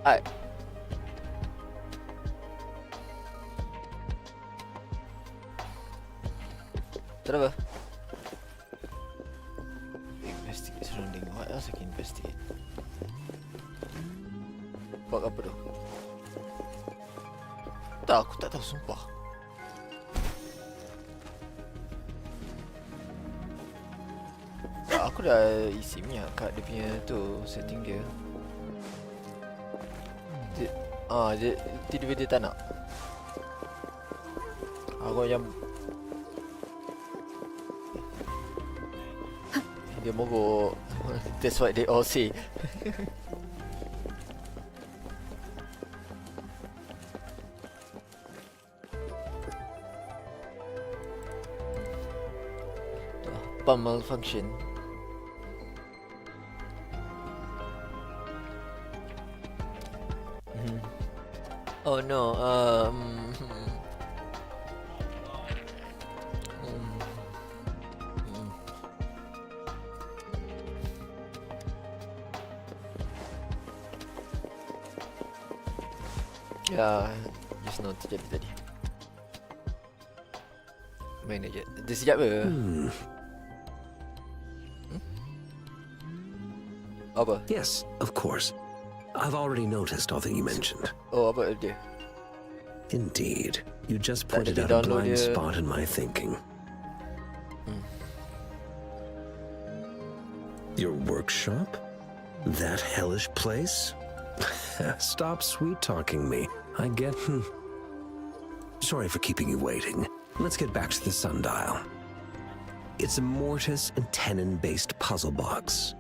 I tak ada apa. Investigate surrounding. What else I can investigate? Buat apa tu? Tak, aku tak tahu sumpah. Tak, aku dah isi minyak kat dia punya tu setting dia. Dia tiba-tiba dia tak nak. Aku macam dia mogok. That's what they all say. Pump malfunction. Oh no. Ya, just now terjadi tadi. Main aja. Dia sekejap ke? Apa? Yes, of course. I've already noticed all that you mentioned. Oh, apa dia? Indeed. You just Tak pointed jadi out a download blind dia. spot in my thinking. Your workshop? That hellish place? Stop sweet-talking me. I get... Sorry for keeping you waiting. Let's get back to the sundial. It's a mortise and tenon-based puzzle box.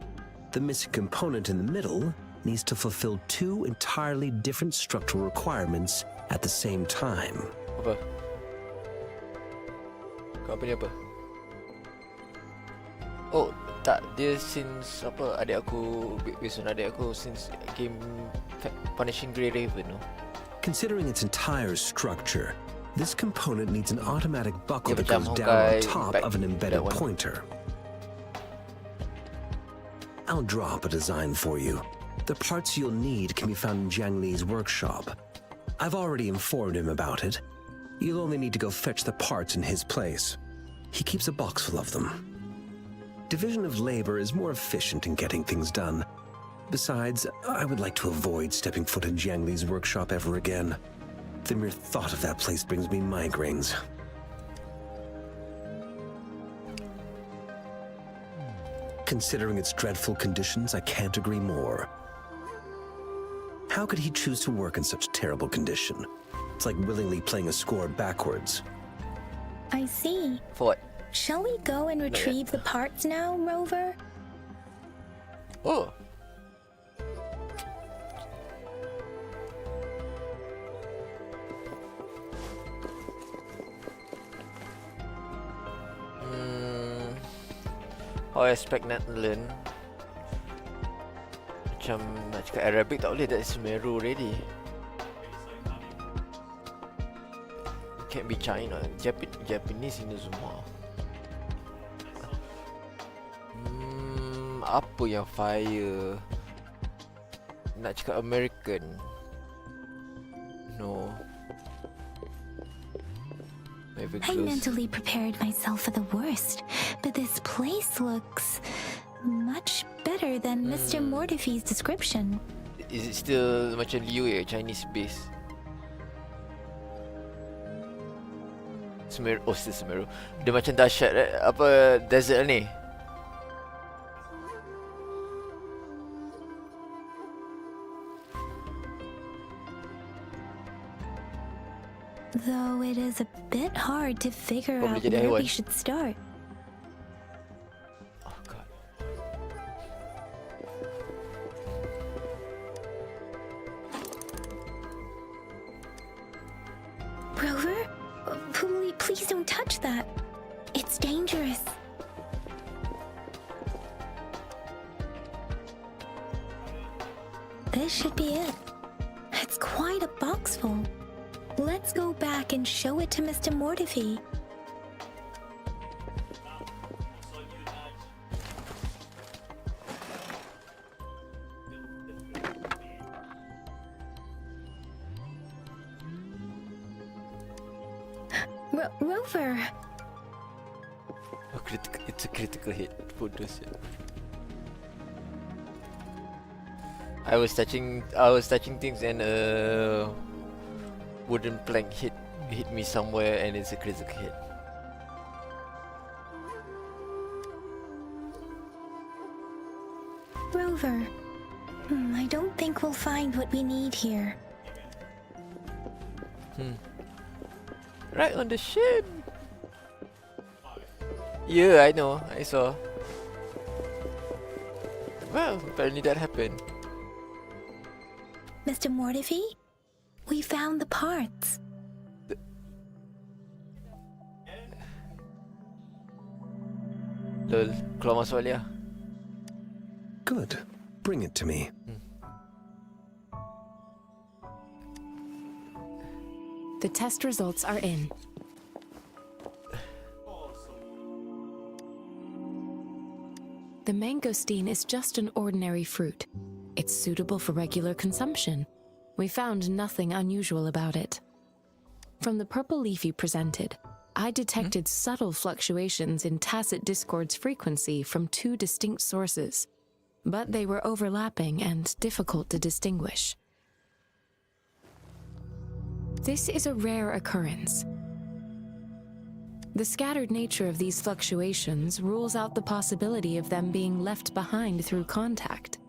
The missing component in the middle needs to fulfill two entirely different structural requirements at the same time. Apa? Kau apa ni apa? Oh, tak. Dia since apa adik aku, based on adik aku since game Punishing Grey Raven no? Considering its entire structure, this component needs an automatic buckle Yeah, that but goes Honkai down on top back of an embedded that one. pointer. I'll drop a design for you. The parts you'll need can be found in Jiang Li's workshop. I've already informed him about it. You'll only need to go fetch the parts in his place. He keeps a box full of them. Division of labor is more efficient in getting things done. Besides, I would like to avoid stepping foot in Jiang Li's workshop ever again. The mere thought of that place brings me migraines. Considering its dreadful conditions, I can't agree more. How could he choose to work in such terrible condition? It's like willingly playing a score backwards. I see. For what? Shall we go and retrieve the parts now, Rover? Oh. How I expect not to learn. Macam nak cakap Arabic tak boleh, that's Meru already. Can't be China, Japanese ini semua. Apa yang fire? Nak cakap American. No. Maybe I close. mentally prepared myself for the worst, but this place looks much better than Mr. Mortifee's description. Is it still macam Liu ya, Chinese base? Semeru, oh still Semeru. Dia macam dahsyat apa desert ni. Though it is a bit hard to figure Probably out jadi where haiwan. we should start. Oh god. Rover? Please don't touch that. It's dangerous. This should be it. It's quite a box full. Let's go back and show it to Mr. Mortifee. Rover! Oh, it's a critical hit. Bodoh sial. I was touching things and a wooden plank hit me somewhere and it's a critical hit. Rover, I don't think we'll find what we need here. Right on the ship. Yeah, I know. I saw. Well, apparently that happened. Mr. Mortifi, we found the parts. Lol, keluar masuk balik lah. Good. Bring it to me. The test results are in. The mangosteen is just an ordinary fruit. It's suitable for regular consumption. We found nothing unusual about it. From the purple leaf you presented, I detected subtle fluctuations in tacit discord's frequency from two distinct sources, but they were overlapping and difficult to distinguish. This is a rare occurrence. The scattered nature of these fluctuations rules out the possibility of them being left behind through contact.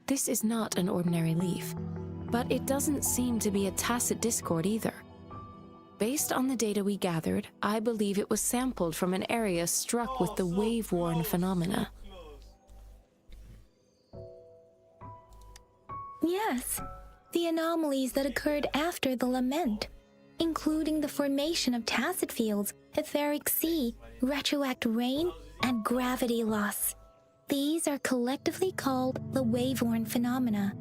This is not an ordinary leaf, but it doesn't seem to be a tacit discord either. Based on the data we gathered, I believe it was sampled from an area struck with the wave-worn phenomena. Yes, the anomalies that occurred after the lament, including the formation of tacit fields, etheric sea, retroact rain, and gravity loss. These are collectively called the wave-worn phenomena.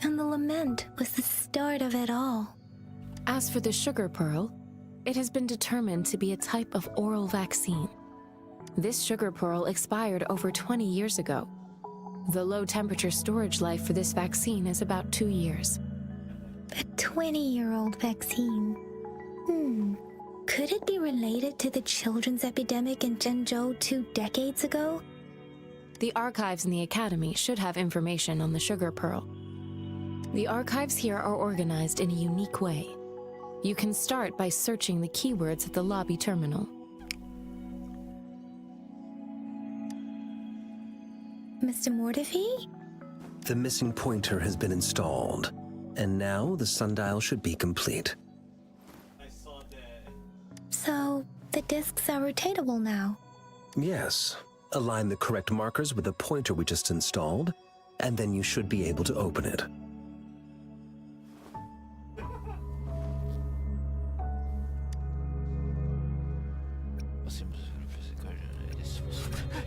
And the lament was the start of it all. As for the sugar pearl, it has been determined to be a type of oral vaccine. This sugar pearl expired over 20 years ago. The low-temperature storage life for this vaccine is about 2 years. A 20-year-old vaccine. Could it be related to the children's epidemic in Zhengzhou 2 decades ago? The archives in the Academy should have information on the sugar pearl. The archives here are organized in a unique way. You can start by searching the keywords at the lobby terminal. Mr. Mortifi? The missing pointer has been installed, and now the sundial should be complete. So, the discs are rotatable now? Yes. Align the correct markers with the pointer we just installed, and then you should be able to open it.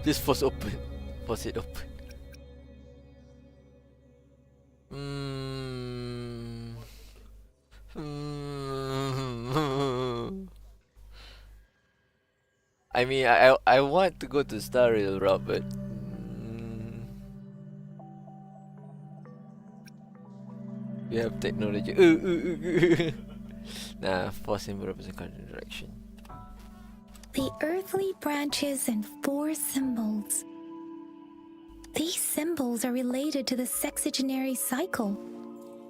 Just force open. Force it open. I mean, I want to go to Star Rail route, but we have technology. Nah, force him represent contrary direction. The earthly branches and 4 symbols. These symbols are related to the sexagenary cycle.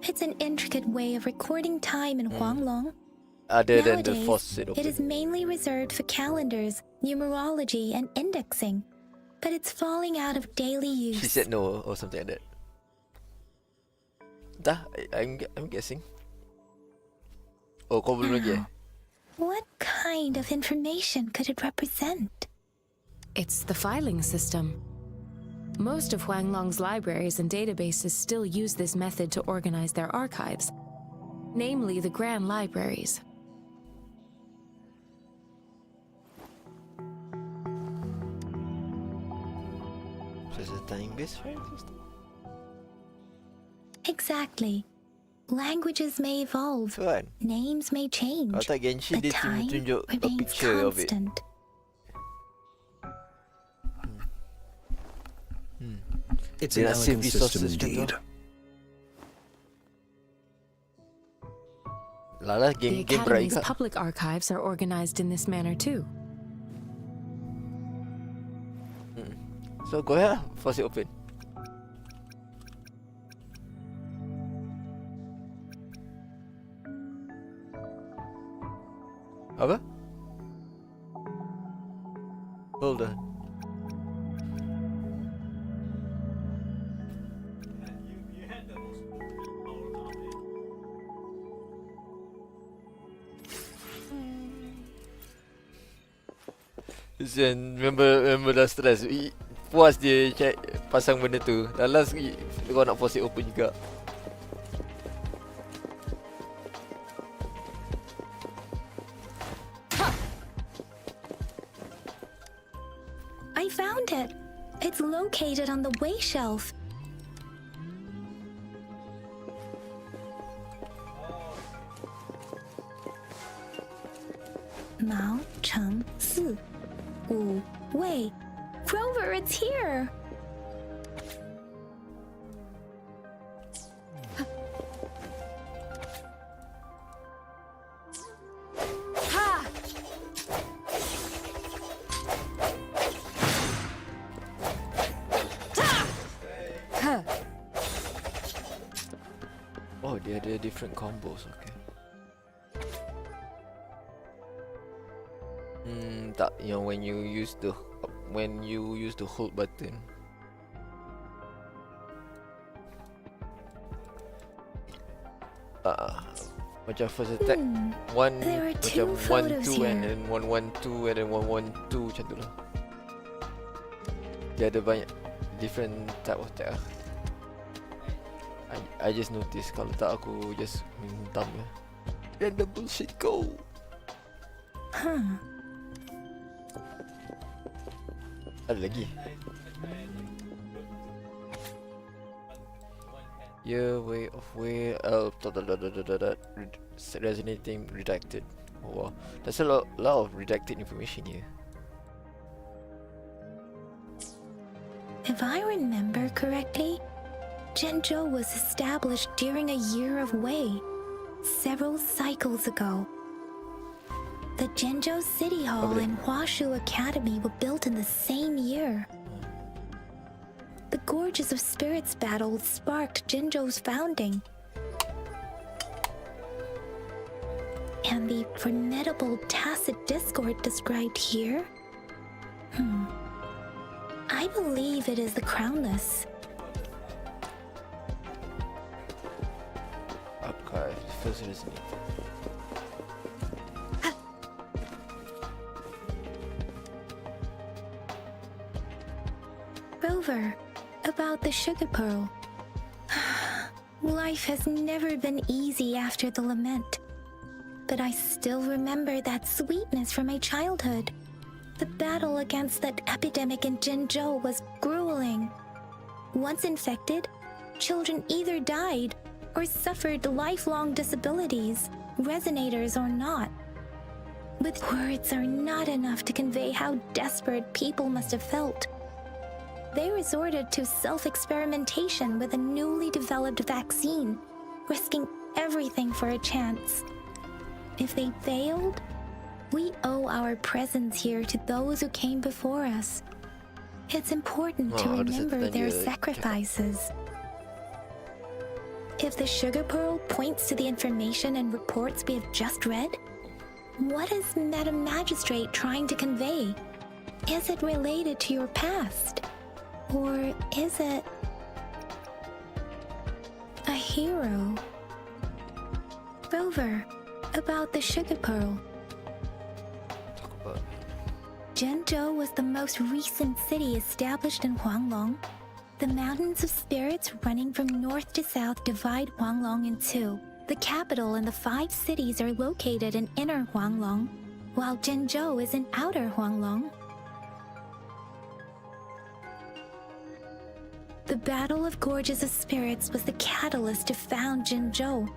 It's an intricate way of recording time in Huanglong. Other than the Nowadays, force it it open. is mainly reserved for calendars, numerology, and indexing, but it's falling out of daily use. She said no or something like that. Dah, I'm guessing. Oh, kau belum lagi eh? What kind of information could it represent? It's the filing system. Most of Huanglong's libraries and databases still use this method to organize their archives, namely the Grand Libraries. So it's a time-based file system? Exactly. Languages may evolve, So kan? names may change, Kalau tak Genshin but dia time tunjuk a remains picture of it. constant. It's an Dia nak save elegant system resources kan tu. indeed. Lala, The game berat Academy's juga. public archives are organized in this manner too. So go ahead lah, force it open. Apa? Hold on. Then remember dah stress. Puas dia check pasang benda tu. Dah last kau nak force it open juga. I found it. It's located on the way shelf. Mao Cheng Si Wu Wei. Grover, it's here. Oh, dia ada different combos, okay. Tak, yang when you use the hold button. Macam first attack, one There are two macam 1 photos 2 and here. then 1 1 2 and then 1 1 2 macam tu lah. Dia ada banyak different type of attack lah. I just notice, kalau tak aku just mintam je. Let the bullshit go. Huh. Ada lagi. Yeah, way of way. Resonating redacted. Oh, wow. There's a lot of redacted information here. If I remember correctly, Zhenzhou was established during a year of Wei, several cycles ago. The Zhenzhou City Hall and Huashu Academy were built in the same year. The Gorges of Spirits battle sparked Zhenzhou's founding. And the formidable tacit discord described here? I believe it is the Crownless. Archive, first reasoning. Rover, about the sugar pearl. Life has never been easy after the lament, but I still remember that sweetness from my childhood. The battle against that epidemic in Zhenzhou was grueling. Once infected, children either died or suffered lifelong disabilities, resonators or not. With words are not enough to convey how desperate people must have felt. They resorted to self-experimentation with a newly developed vaccine, risking everything for a chance. If they failed, we owe our presence here to those who came before us. It's important to remember their sacrifices. If the sugar pearl points to the information and reports we have just read, what is Madam Magistrate trying to convey? Is it related to your past? Or is it a hero? Rover, about the sugar pearl. Talk about Zhenzhou was the most recent city established in Huanglong. The mountains of spirits running from north to south divide Huanglong in two. The capital and the 5 cities are located in inner Huanglong, while Zhenzhou is in outer Huanglong. The Battle of Gorges of Spirits was the catalyst to found Zhenzhou.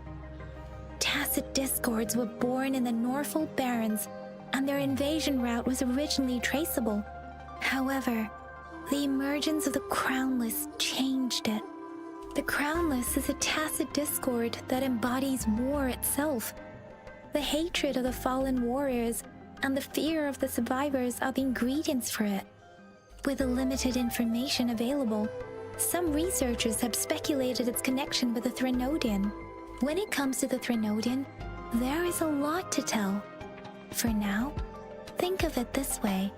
Tacit discords were born in the Norfolk Barrens, and their invasion route was originally traceable. However, the emergence of the Crownless changed it. The Crownless is a tacit discord that embodies war itself. The hatred of the fallen warriors and the fear of the survivors are the ingredients for it. With the limited information available, some researchers have speculated its connection with the Threnodian. When it comes to the Threnodian, there is a lot to tell. For now, think of it this way.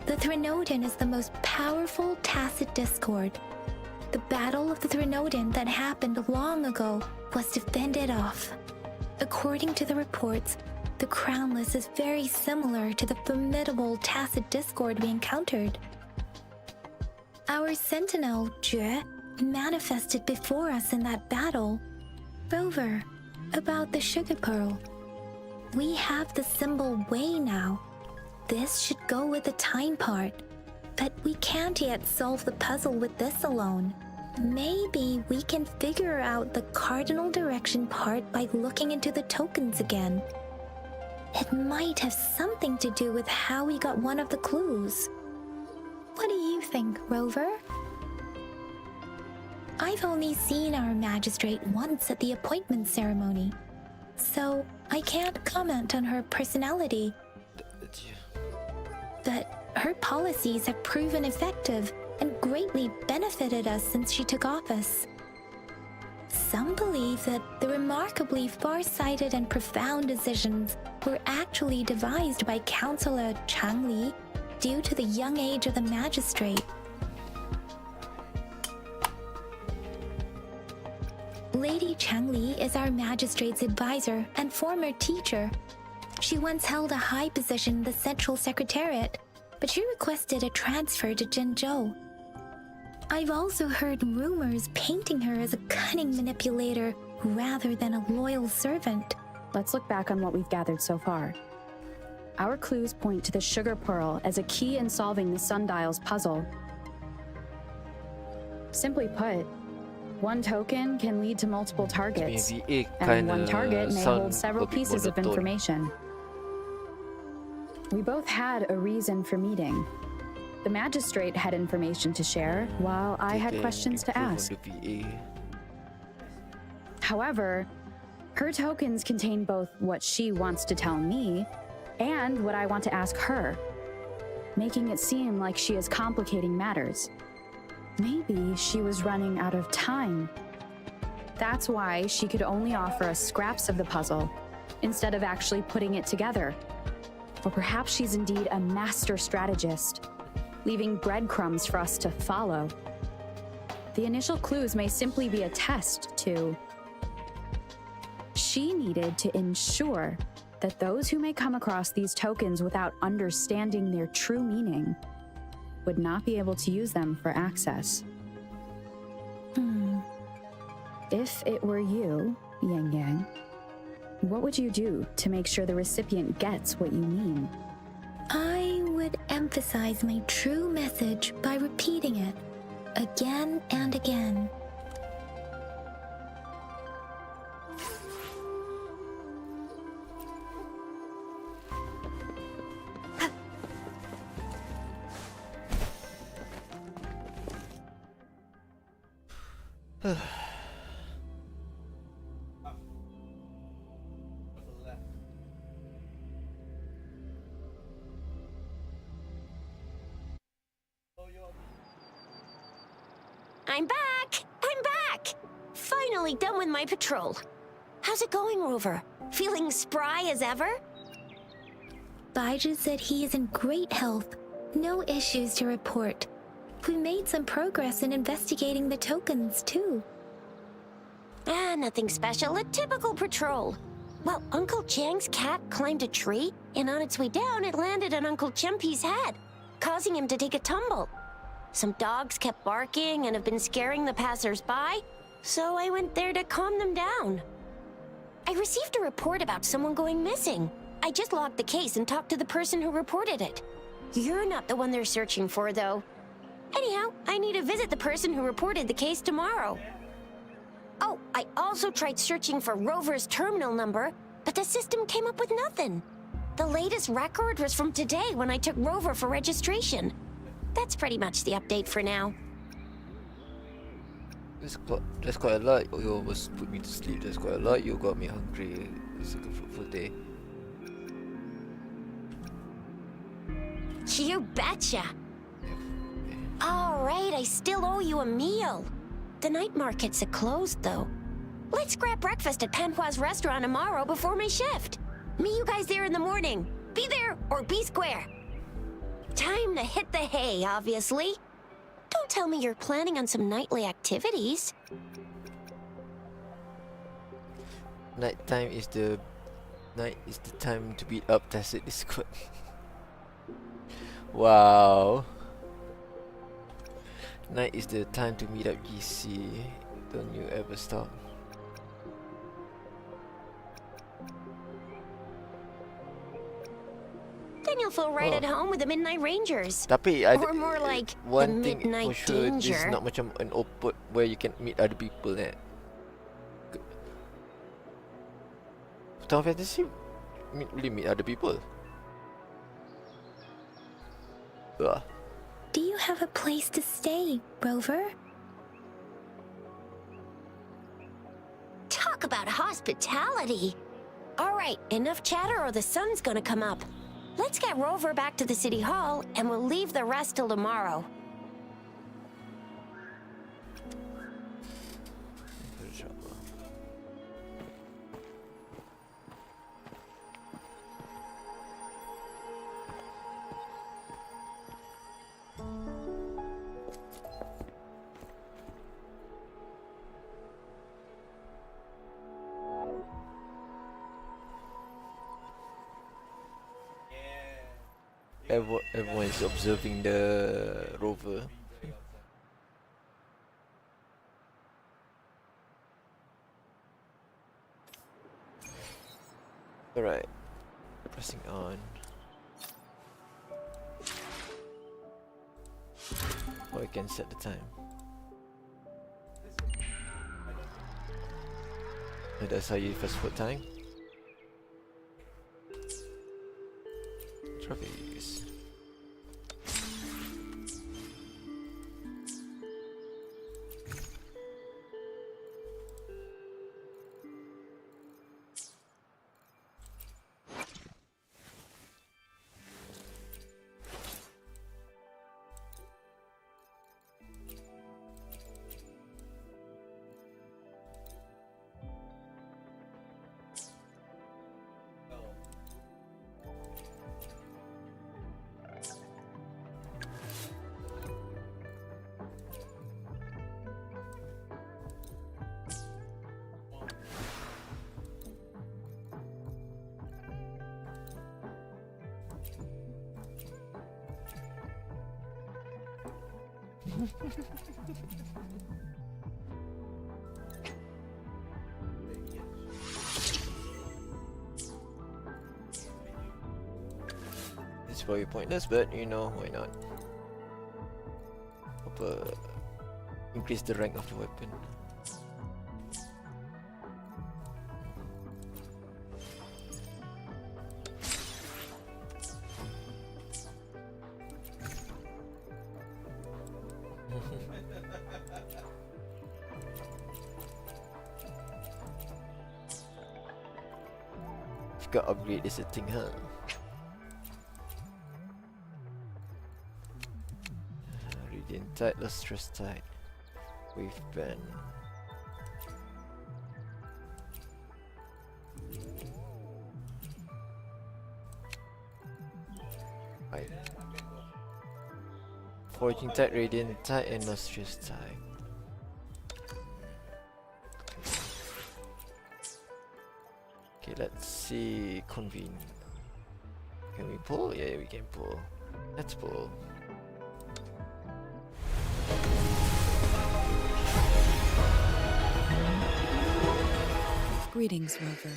The Threnodian is the most powerful tacit discord. The Battle of the Threnodian that happened long ago was to fend it off. According to the reports, the Crownless is very similar to the formidable tacit discord we encountered. Our sentinel, Jue, manifested before us in that battle. Rover, about the sugar pearl. We have the symbol Wei now. This should go with the time part, but we can't yet solve the puzzle with this alone. Maybe we can figure out the cardinal direction part by looking into the tokens again. It might have something to do with how we got one of the clues. What do you think, Rover? I've only seen our magistrate once at the appointment ceremony, so I can't comment on her personality. But her policies have proven effective and greatly benefited us since she took office. Some believe that the remarkably far-sighted and profound decisions were actually devised by Councillor Chang Li due to the young age of the magistrate. Lady Chang Li is our magistrate's advisor and former teacher. She once held a high position in the Central Secretariat, but she requested a transfer to Zhengzhou. I've also heard rumors painting her as a cunning manipulator rather than a loyal servant. Let's look back on what we've gathered so far. Our clues point to the sugar pearl as a key in solving the sundial's puzzle. Simply put, one token can lead to multiple targets, and one target may hold several pieces of information. We both had a reason for meeting. The magistrate had information to share, while I had questions to ask. However, her tokens contain both what she wants to tell me and what I want to ask her, making it seem like she is complicating matters. Maybe she was running out of time. That's why she could only offer us scraps of the puzzle, instead of actually putting it together. Or perhaps she's indeed a master strategist, leaving breadcrumbs for us to follow. The initial clues may simply be a test to... She needed to ensure that those who may come across these tokens without understanding their true meaning would not be able to use them for access. If it were you, Yang Yang, what would you do to make sure the recipient gets what you mean? I would emphasize my true message by repeating it again and again. I'm back! I'm back! Finally done with my patrol. How's it going, Rover? Feeling spry as ever? Baiju said he is in great health. No issues to report. We made some progress in investigating the tokens, too. Nothing special. A typical patrol. Well, Uncle Chang's cat climbed a tree, and on its way down, it landed on Uncle Chempi's head, causing him to take a tumble. Some dogs kept barking and have been scaring the passers-by, so I went there to calm them down. I received a report about someone going missing. I just logged the case and talked to the person who reported it. You're not the one they're searching for, though. Anyhow, I need to visit the person who reported the case tomorrow. Oh, I also tried searching for Rover's terminal number, but the system came up with nothing. The latest record was from today when I took Rover for registration. That's pretty much the update for now. That's quite a lot. You almost put me to sleep. That's quite a lot. You got me hungry. It's like a fruitful day. You betcha. All right, I still owe you a meal. The night markets are closed, though. Let's grab breakfast at Panhua's restaurant tomorrow before my shift. Meet you guys there in the morning. Be there or be square. Time to hit the hay, obviously. Don't tell me you're planning on some nightly activities. Night is the time to beat up Tacit Discord. Wow. Night is the time to meet up GC. Don't you ever stop. Then you'll feel right at home with the Midnight Rangers. Tapi Or more like one the thing Midnight for sure, this is Danger. not macam an open where you can meet other people. Town Fantasy really meet other people. Ugh. Do you have a place to stay, Rover? Talk about hospitality. All right, enough chatter or the sun's gonna come up. Let's get Rover back to the city hall and we'll leave the rest till tomorrow. Everyone is observing the rover. Alright, pressing on. Or I can set the time. So that's how you fast forward time. Trophies. It's probably pointless, but you know, why not? Increase the rank of the weapon. Got upgrade is a thing, huh? Radiant Tide, Lustrous Tide, Wave Band. Right. Forging Tide, Radiant Tide, and Lustrous Tide. Okay, let's see. Convene. Can we pull? Yeah, we can pull. Let's pull. Greetings, Rover.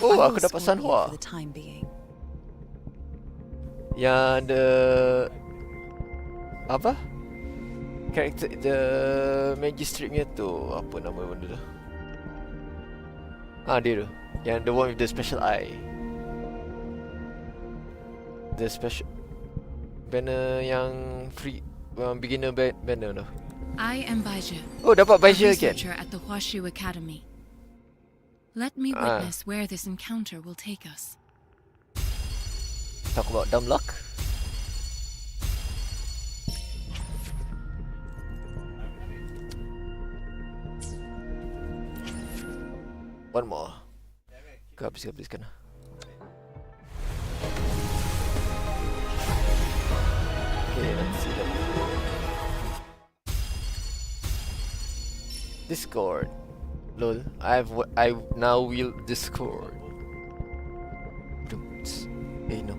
Oh, I aku will dapat escort you Sanhua. for the time being. Yang the apa? Character the magistrate nya tu apa nama benda tu? Ah, dia tu. Yang the one with the special eye. The special banner yang free beginner banner tu. I am Baija, Oh, dapat a Baija kan? researcher at the Huashu Academy. Let me witness where this encounter will take us. Talk about dumb luck. One more. Kau habiskan. Okay, let's see that. Discord. Lol. I now will Discord. Hey no.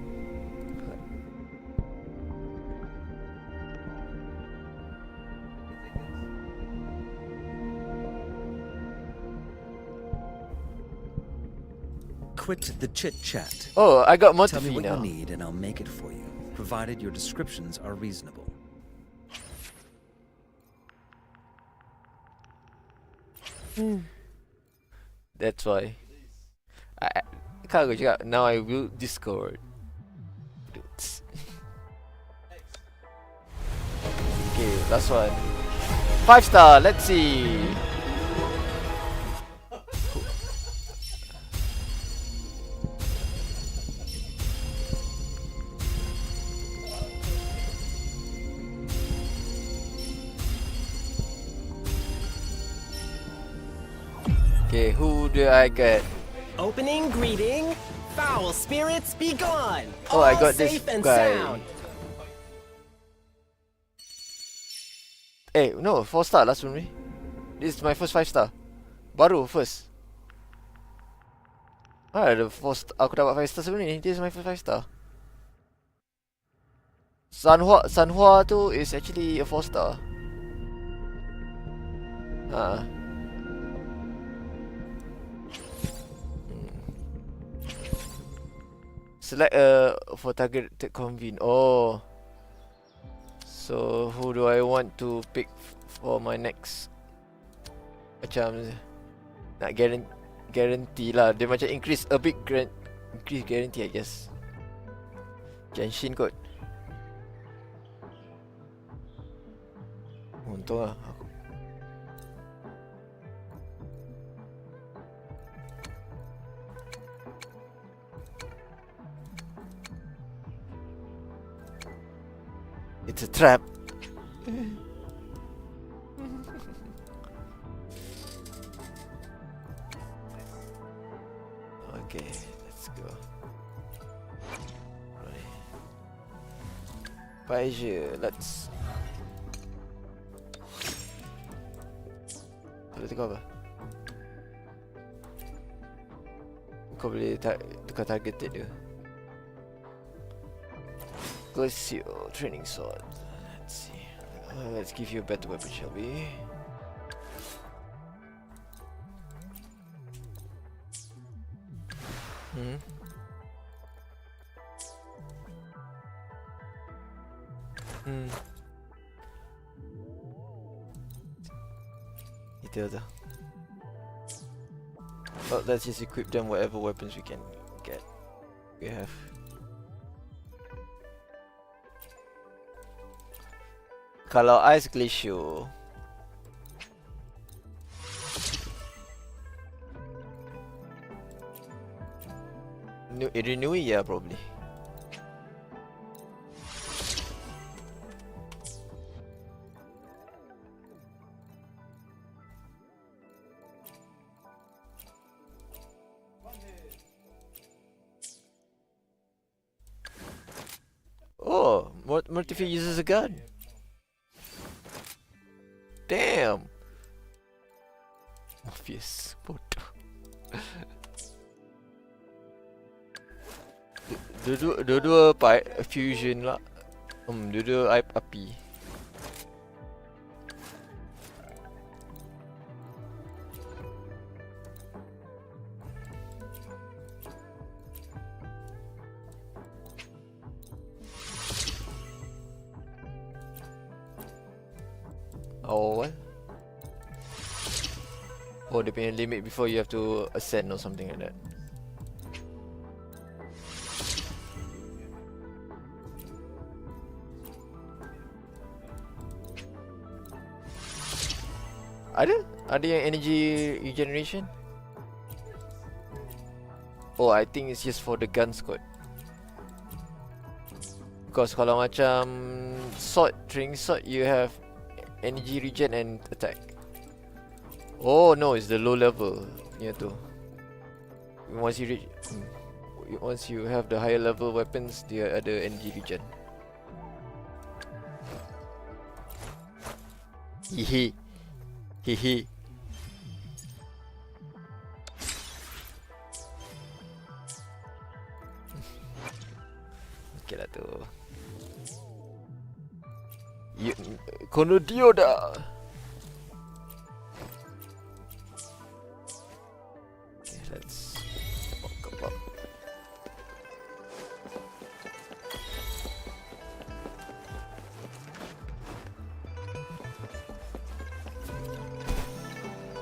Quit the chit-chat. Oh, I got Tell me Motivi what now. you need and I'll make it for you, provided your descriptions are reasonable. That's why. Kau cakap, now I will Discord. Okay, last one. 5 star, let's see. Okay, who do I get? Opening greeting, foul spirits be gone. Oh, I All got this safe and guy. sound. Eh, no, 4 star last one. This is my first 5 star. Baru first. Ada 4 star. Aku dapat 5 star sebelum ni. This is my first 5 star. Sanhua tu is actually a 4 star. Select for targeted convene. Oh. So who do I want to pick for my next? Macam nak guarantee lah. Dia macam increase a bit increase guarantee I guess. Genshin kot. Untung lah aku. It's a trap. Okay, let's go. Right. Paisha, let's. Boleh tukar apa? Kau boleh tukar targeted dia. Glacial training sword. Let's see. Let's give you a better weapon, shall we? Itu dah. Well, let's just equip them whatever weapons we can get. We have. Kalau Ice Glacier renew, yeah, probably. Oh, Mortifi uses a gun. Damn. Obvious. Bodoh. Dua-dua fusion lah. Dua-dua api. Oh, what? Oh, dia punya limit before you have to ascend or something like that. Ada yang energy regeneration? Oh, I think it's just for the guns kot. Because kalau macam training sword, you have energy regen and attack. Oh no, it's the low level punya tu. once you have the higher level weapons, dia ada energy regen. Hihi. Hihi. Okay lah tu. Kono dioda. Okay, let's walk about.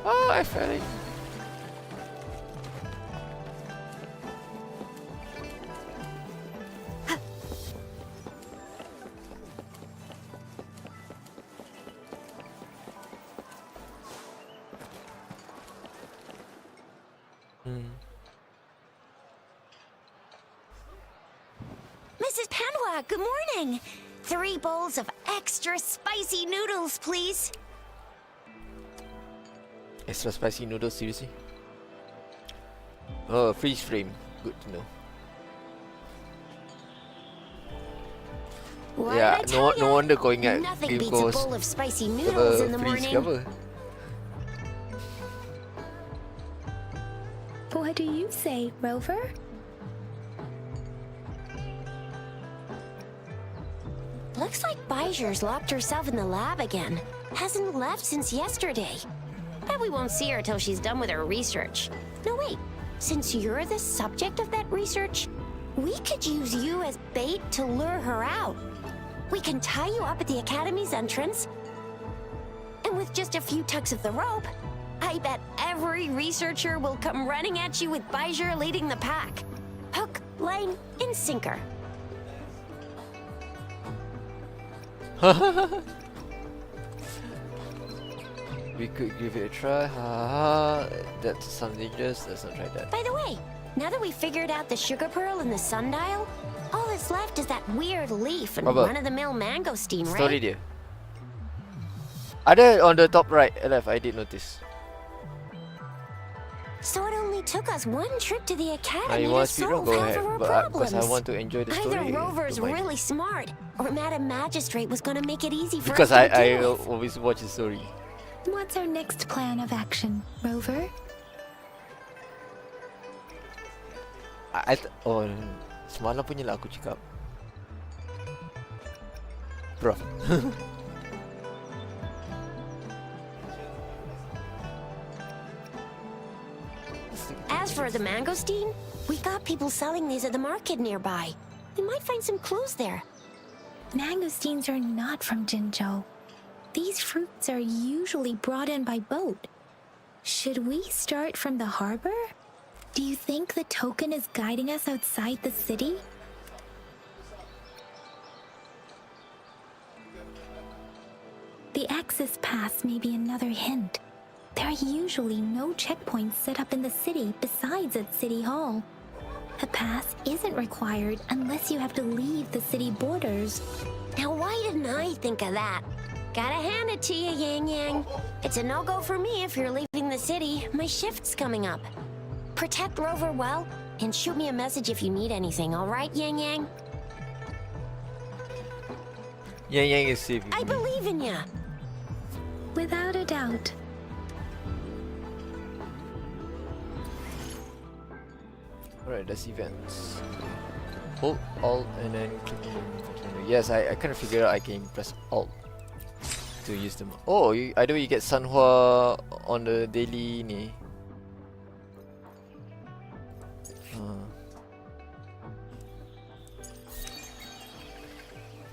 Oh, I fell in. Mrs. Panwa, good morning. 3 bowls of extra spicy noodles, please. Extra spicy noodles, seriously? Oh, freeze frame. Good to know. What Yeah, did I tell no ya? wonder kau ingat Nothing game beats a kau bowl of spicy noodles in the freeze ke morning. apa? What do you say, Rover? Looks like Bijur's locked herself in the lab again. Hasn't left since yesterday. Bet we won't see her till she's done with her research. No, wait. Since you're the subject of that research, we could use you as bait to lure her out. We can tie you up at the Academy's entrance, and with just a few tugs of the rope, I bet every researcher will come running at you with Bijur leading the pack. Hook, line, and sinker. We could give it a try. Ha, that sounds dangerous. Let's not try that. By the way, now that we figured out the sugar pearl and the sundial, all that's left is that weird leaf and Apa? run-of-the-mill mangosteen, Story right? dia. Ada on the top right left. I did notice. So it only took us 1 trip to the Now academy you to want to solve go half ahead, of our but because problems. I want to enjoy the story. Either Rover's don't mind. really smart, or Madam Magistrate was going to make it easy for Because us to I deal with. always watch the story. What's our next plan of action, Rover? Oh, semalam punya lah aku cakap. Bro. As for the mangosteen, we got people selling these at the market nearby. We might find some clues there. Mangosteens are not from Jinzhou. These fruits are usually brought in by boat. Should we start from the harbor? Do you think the token is guiding us outside the city? The access pass may be another hint. There are usually no checkpoints set up in the city besides at City Hall. A pass isn't required unless you have to leave the city borders. Now, why didn't I think of that? Gotta hand it to you, Yang Yang. It's a no-go for me if you're leaving the city. My shift's coming up. Protect Rover well, and shoot me a message if you need anything, all right, Yang Yang? Yang is safe. I believe in ya. Without a doubt. Alright, that's events. Hold Alt and then click on. Yes, I kind of figured out I can press Alt to use them. Oh, either way you get Sanhua on the daily ni.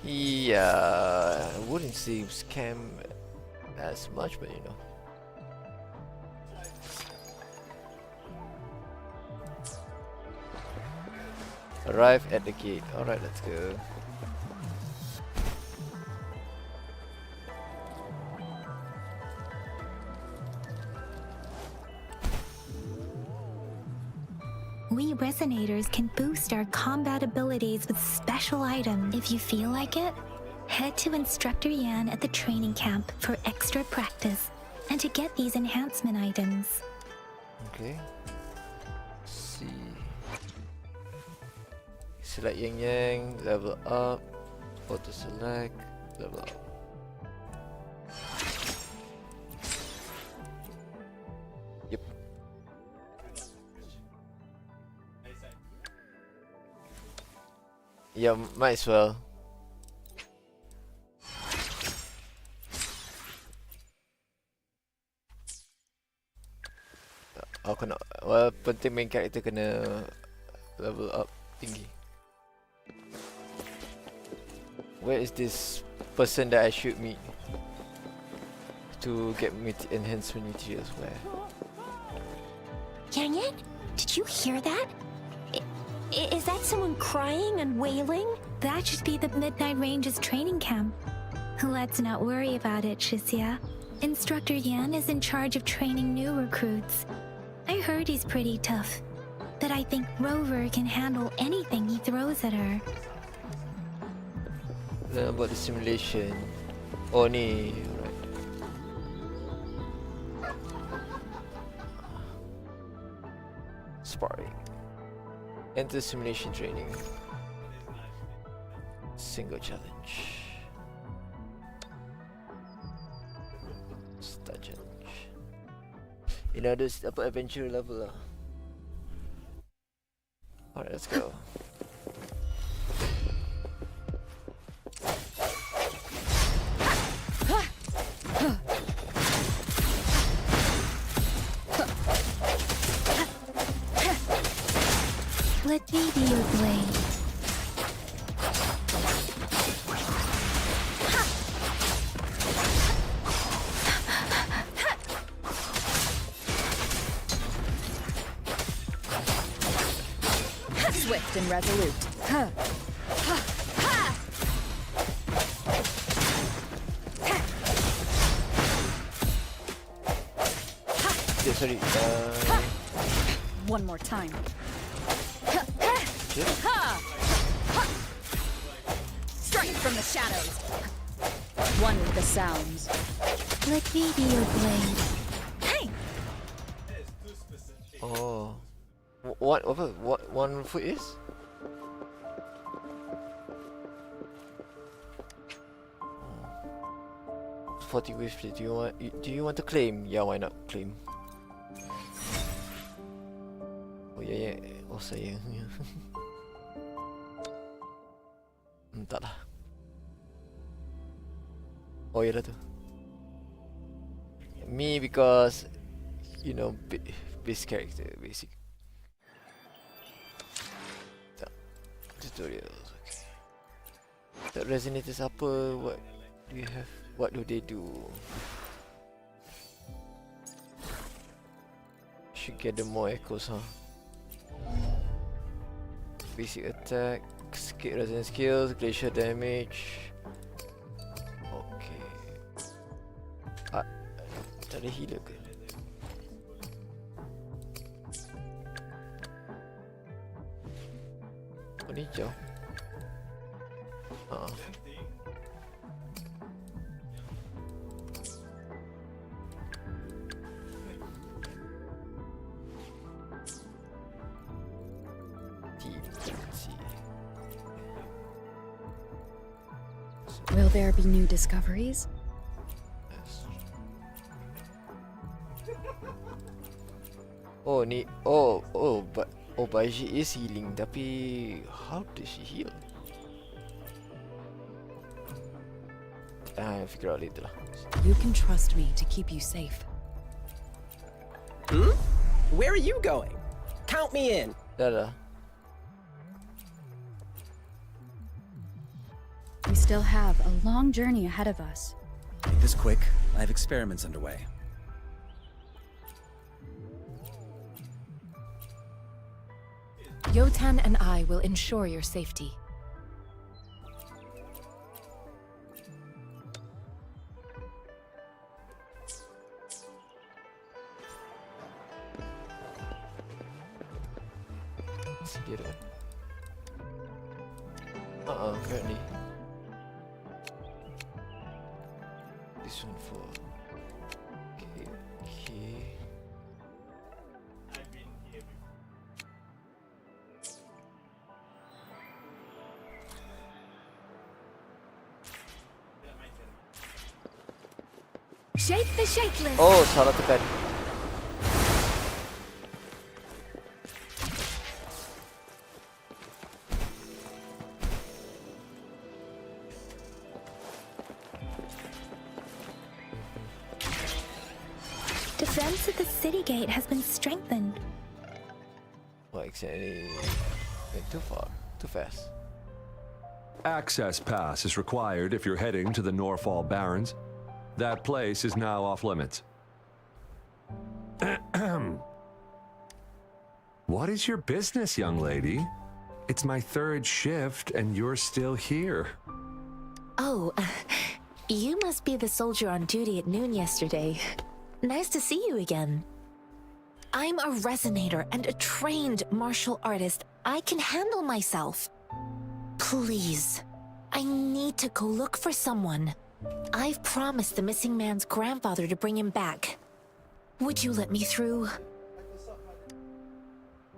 Yeah, I wouldn't say scam as much, but you know. Arrive at the gate. Alright, let's go. We resonators can boost our combat abilities with special items. If you feel like it, head to Instructor Yan at the training camp for extra practice and to get these enhancement items. Okay. Let's see. Select Yang Yang, level up. Auto select, level up. Yep. Yeah, might as well. Aku nak, well, penting main character kena level up tinggi. Where is this person that I should meet to get enhancement materials? Where? Yang Yang, did you hear that? Is that someone crying and wailing? That should be the Midnight Ranges training camp. Let's not worry about it, Shisia. Instructor Yan is in charge of training new recruits. I heard he's pretty tough, but I think Rover can handle anything he throws at her. Learn about the simulation. Oh ni, right. Sparring. Enter simulation training. Single challenge. Start challenge. You know, this dapat adventure level lah. Alright, let's go. Let me be your blade. Swift and resolute. Yeah, sorry. One more time. Strike from the shadows. One with the sounds. Let me be your blade. Hey! Oh. What one foot is? Oh. 40 wave play. Do you want to claim? Yeah, why not claim? Oh yeah. Oh saya. Entah lah. Oh ya tu. Me because you know base character basic. Tutorials. Okay. That resonators apa? What do you have? What do they do? Should gather more echoes, huh? Basic attack, resonance skills, glacier damage. Okay. Tak ada healer ke? Oh ni hijau. Will there be new discoveries? Oh ni, but she is healing. Tapi how does she heal? I figure out later lah. You can trust me to keep you safe. Hmm? Where are you going? Count me in. Dah. We still have a long journey ahead of us. Make this quick. I have experiments underway. Yotan and I will ensure your safety. Apparently. This one for... Okay. Shake the shakeless. Oh, salah tekan. Defense at the city gate has been strengthened. What exactly? Went too far, too fast. Access pass is required if you're heading to the Norfall Barrens. That place is now off limits. What is your business, young lady? It's my third shift and you're still here. Oh, you must be the soldier on duty at noon yesterday. Nice to see you again. I'm a resonator and a trained martial artist. I can handle myself. Please, I need to go look for someone. I've promised the missing man's grandfather to bring him back. Would you let me through?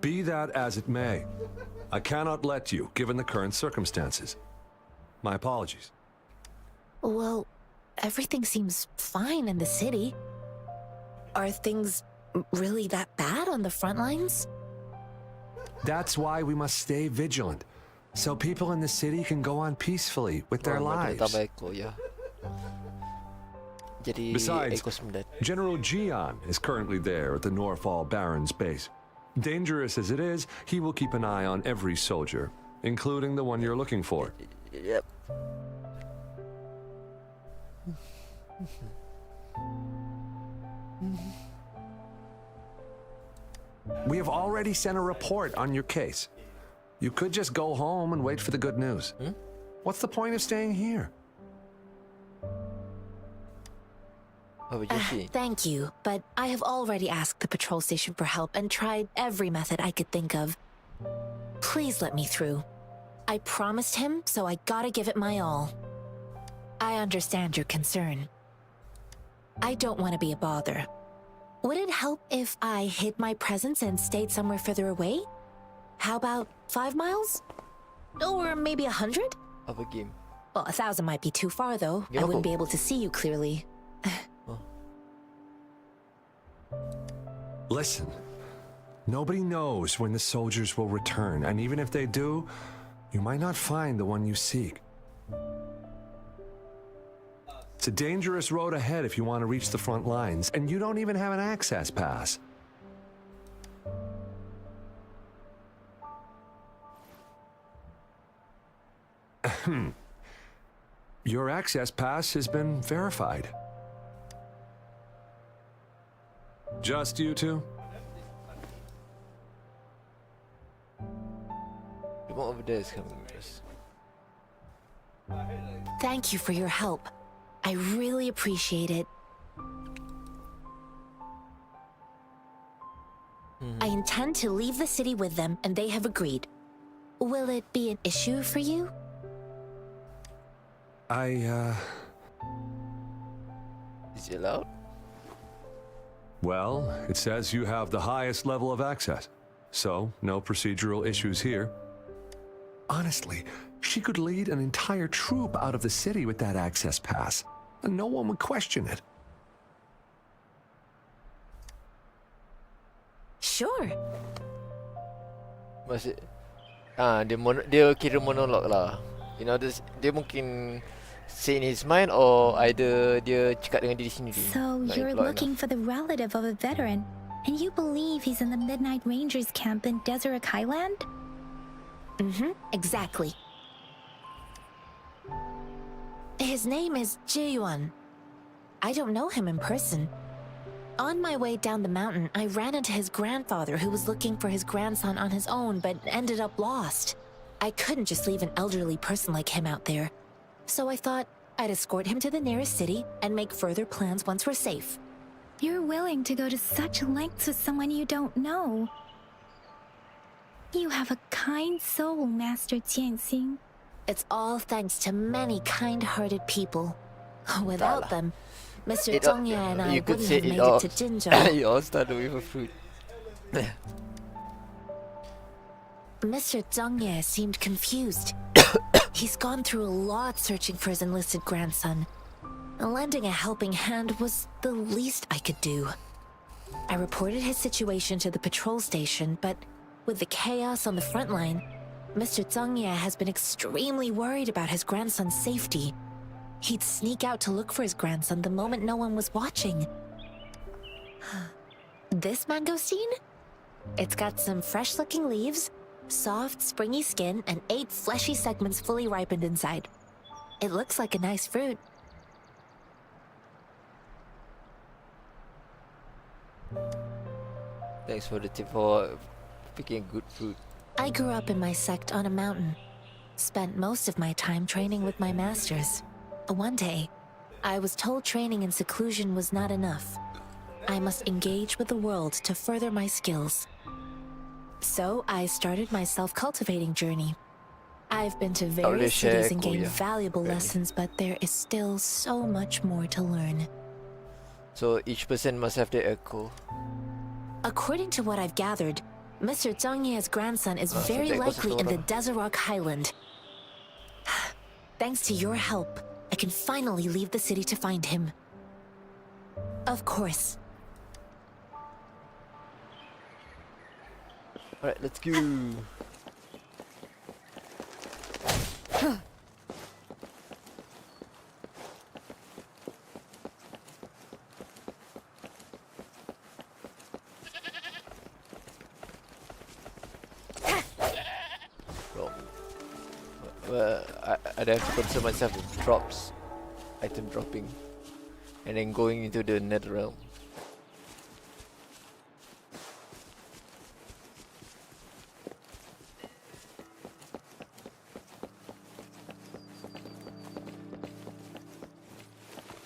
Be that as it may, I cannot let you, given the current circumstances. My apologies. Well, everything seems fine in the city. Are things really that bad on the front lines? That's why we must stay vigilant, so people in the city can go on peacefully with their lives. Besides, General Gian is currently there at the Norfall Barrens base. Dangerous as it is, he will keep an eye on every soldier, including the one you're looking for. Yep. We have already sent a report on your case. You could just go home and wait for the good news. What's the point of staying here? Thank you, but I have already asked the patrol station for help and tried every method I could think of. Please let me through. I promised him, so I gotta give it my all. I understand your concern. I don't want to be a bother. Would it help if I hid my presence and stayed somewhere further away? How about 5 miles? Or maybe 100? Of a game. Well, 1,000 might be too far, though. I wouldn't be able to see you clearly. Listen, nobody knows when the soldiers will return, and even if they do, you might not find the one you seek. It's a dangerous road ahead if you want to reach the front lines, and you don't even have an access pass. Your access pass has been verified. Just you two? The one over there is coming with us. Thank you for your help. I really appreciate it. I intend to leave the city with them, and they have agreed. Will it be an issue for you? Is it allowed? Well, it says you have the highest level of access, so no procedural issues here. Honestly, she could lead an entire troop out of the city with that access pass, and no one would question it. Sure. Maksud dia kira monolog lah. You know, dia mungkin say in his mind, or either dia cakap dengan diri sendiri. So you're looking for the relative of a veteran, and you believe he's in the Midnight Rangers camp in Deseret Highland? Exactly. His name is Jae-yuan. I don't know him in person. On my way down the mountain, I ran into his grandfather who was looking for his grandson on his own but ended up lost. I couldn't just leave an elderly person like him out there. So I thought I'd escort him to the nearest city and make further plans once we're safe. You're willing to go to such lengths with someone you don't know. You have a kind soul, Master Jianxing. It's all thanks to many kind-hearted people. Without them, Mr. Zhongye and I wouldn't have made it to Jinzhou. It all started with a fruit. Mr. Zhongye seemed confused. He's gone through a lot searching for his enlisted grandson. Lending a helping hand was the least I could do. I reported his situation to the patrol station, but with the chaos on the front line, Mr. Zhangye has been extremely worried about his grandson's safety. He'd sneak out to look for his grandson the moment no one was watching. This mangosteen? It's got some fresh-looking leaves, soft, springy skin, and 8 fleshy segments fully ripened inside. It looks like a nice fruit. Thanks for the tip for picking good fruit. I grew up in my sect on a mountain. Spent most of my time training with my masters. One day, I was told training in seclusion was not enough. I must engage with the world to further my skills. So I started my self-cultivating journey. I've been to various cities and gained valuable lessons, but there is still so much more to learn. So each person must have their echo. According to what I've gathered, Mr. Zhangye's grandson is very likely in the Desert Rock Highland. Thanks to your help, I can finally leave the city to find him. Of course. Alright, let's go. I'd have to concern myself with drops, item dropping, and then going into the nether realm.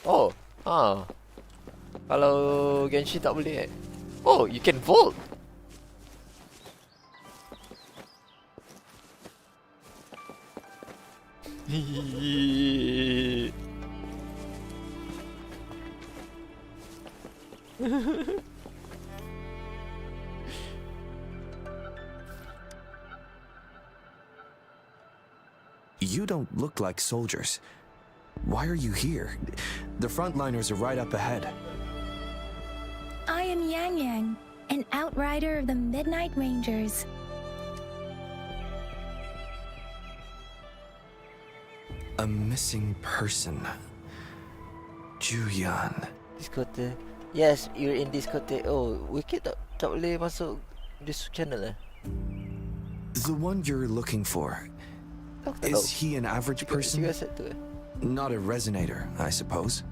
Oh, kalau Genshin tak boleh. Oh, you can vault. You don't look like soldiers. Why are you here? The frontliners are right up ahead. I am Yang Yang, an outrider of the Midnight Rangers. A missing person. Juyan. Discote. Yes, you're in Discote. Oh, Wiki tak boleh masuk this channel The one you're looking for. Is he an average person? Not a resonator, I suppose.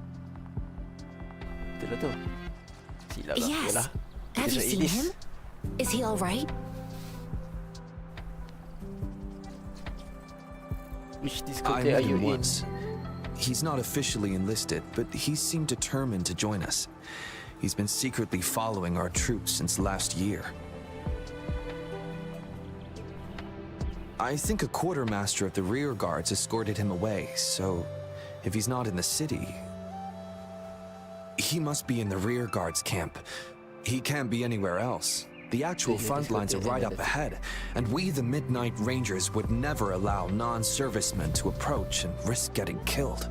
Yes. Have you seen him? Is he all right? Which Discote are you in? He's not officially enlisted, but he seemed determined to join us. He's been secretly following our troops since last year. I think a quartermaster of the rear guards escorted him away, so if he's not in the city, he must be in the rear guards camp. He can't be anywhere else. The actual front lines are right up ahead, and we, the Midnight Rangers, would never allow non-servicemen to approach and risk getting killed.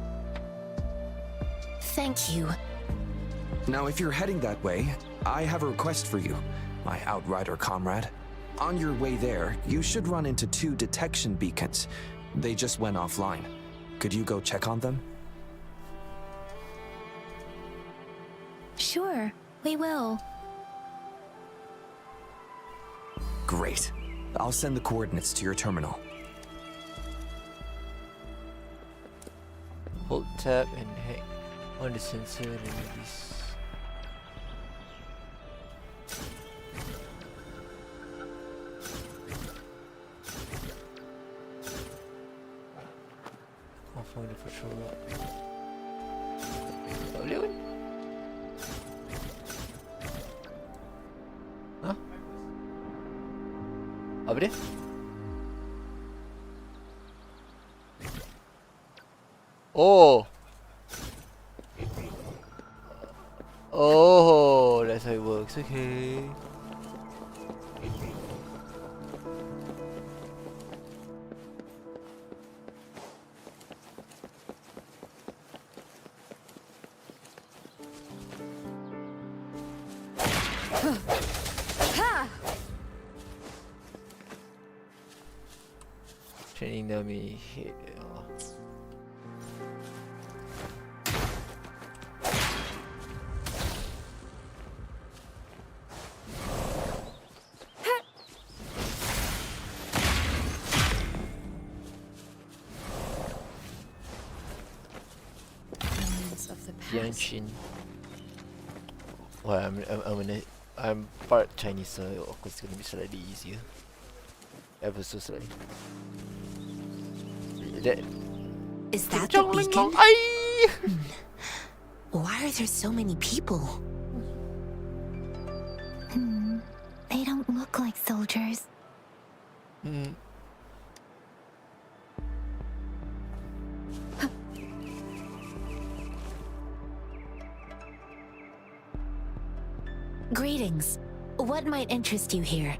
Thank you. Now, if you're heading that way, I have a request for you, my outrider comrade. On your way there, you should run into 2 detection beacons. They just went offline. Could you go check on them? Sure, we will. Great. I'll send the coordinates to your terminal. Hold tab and hang on the sensor and release. Find the patrol route. Tak boleh pun. Hah? Apa dia? Oh. Oh, that's how it works. Okay. Training dummy hit. Yanshin. Well, I'm part Chinese, so of course it's gonna be slightly easier. Ever so slightly. Is that the beacon? Why are there so many people? They don't look like soldiers. Greetings. What might interest you here?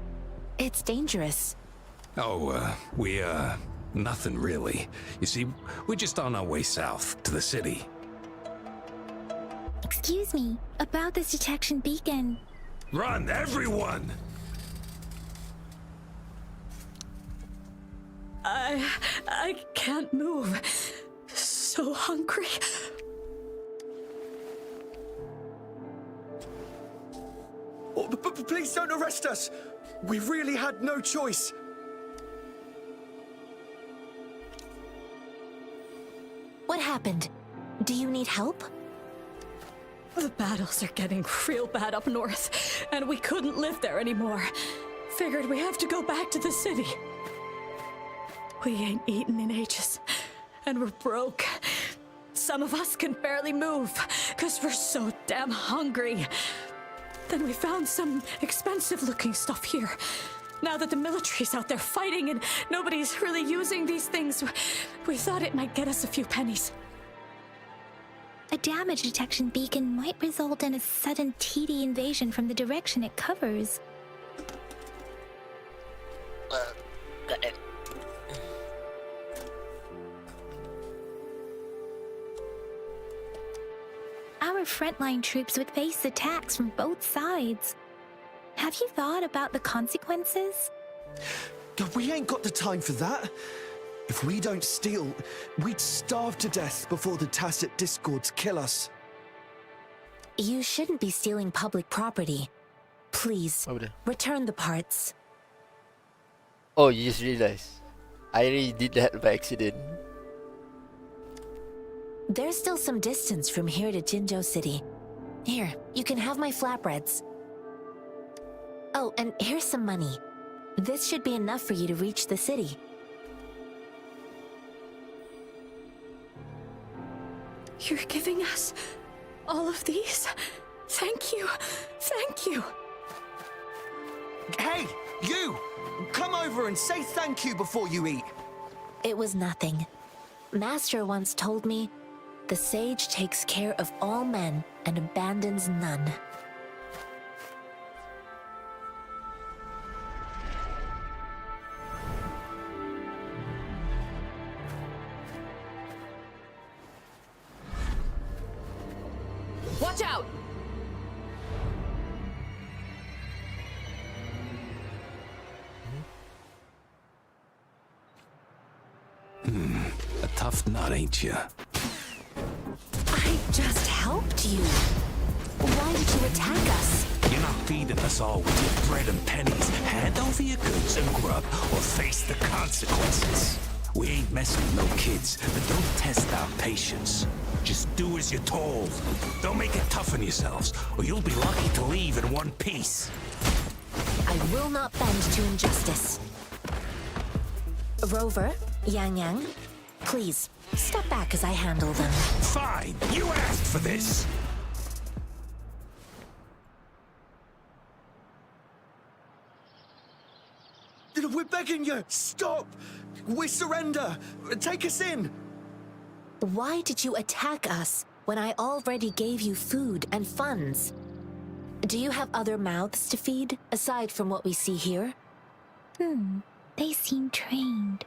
It's dangerous. Oh, nothing really. You see, we're just on our way south to the city. Excuse me, about this detection beacon. Run, everyone! I can't move. So hungry. Oh, but please don't arrest us. We really had no choice. What happened? Do you need help? The battles are getting real bad up north, and we couldn't live there anymore. Figured we have to go back to the city. We ain't eaten in ages, and we're broke. Some of us can barely move, because we're so damn hungry. Then we found some expensive-looking stuff here. Now that the military's out there fighting and nobody's really using these things, we thought it might get us a few pennies. A damage detection beacon might result in a sudden TD invasion from the direction it covers. Got it. Our frontline troops would face attacks from both sides. Have you thought about the consequences? We ain't got the time for that. If we don't steal, we'd starve to death before the Tacit Discords kill us. You shouldn't be stealing public property. Please, return the parts. Oh, you just realized. I really did that by accident. There's still some distance from here to Jinzhou City. Here, you can have my flatbreads. Oh, and here's some money. This should be enough for you to reach the city. You're giving us all of these? Thank you. Thank you. Hey, you! Come over and say thank you before you eat. It was nothing. Master once told me, the sage takes care of all men and abandons none. Watch out! A tough nut, ain't you? I just helped you. Why did you attack us? You're not feeding us all with your bread and pennies. Hand over your goods and grub, or face the consequences. We ain't messing with no kids, but don't test our patience. Just do as you're told. Don't make it tough on yourselves, or you'll be lucky to leave in one piece. I will not bend to injustice. Rover, Yang Yang, please, step back as I handle them. Fine, you asked for this. We're begging you, stop! We surrender! Take us in! Why did you attack us when I already gave you food and funds? Do you have other mouths to feed, aside from what we see here? They seem trained.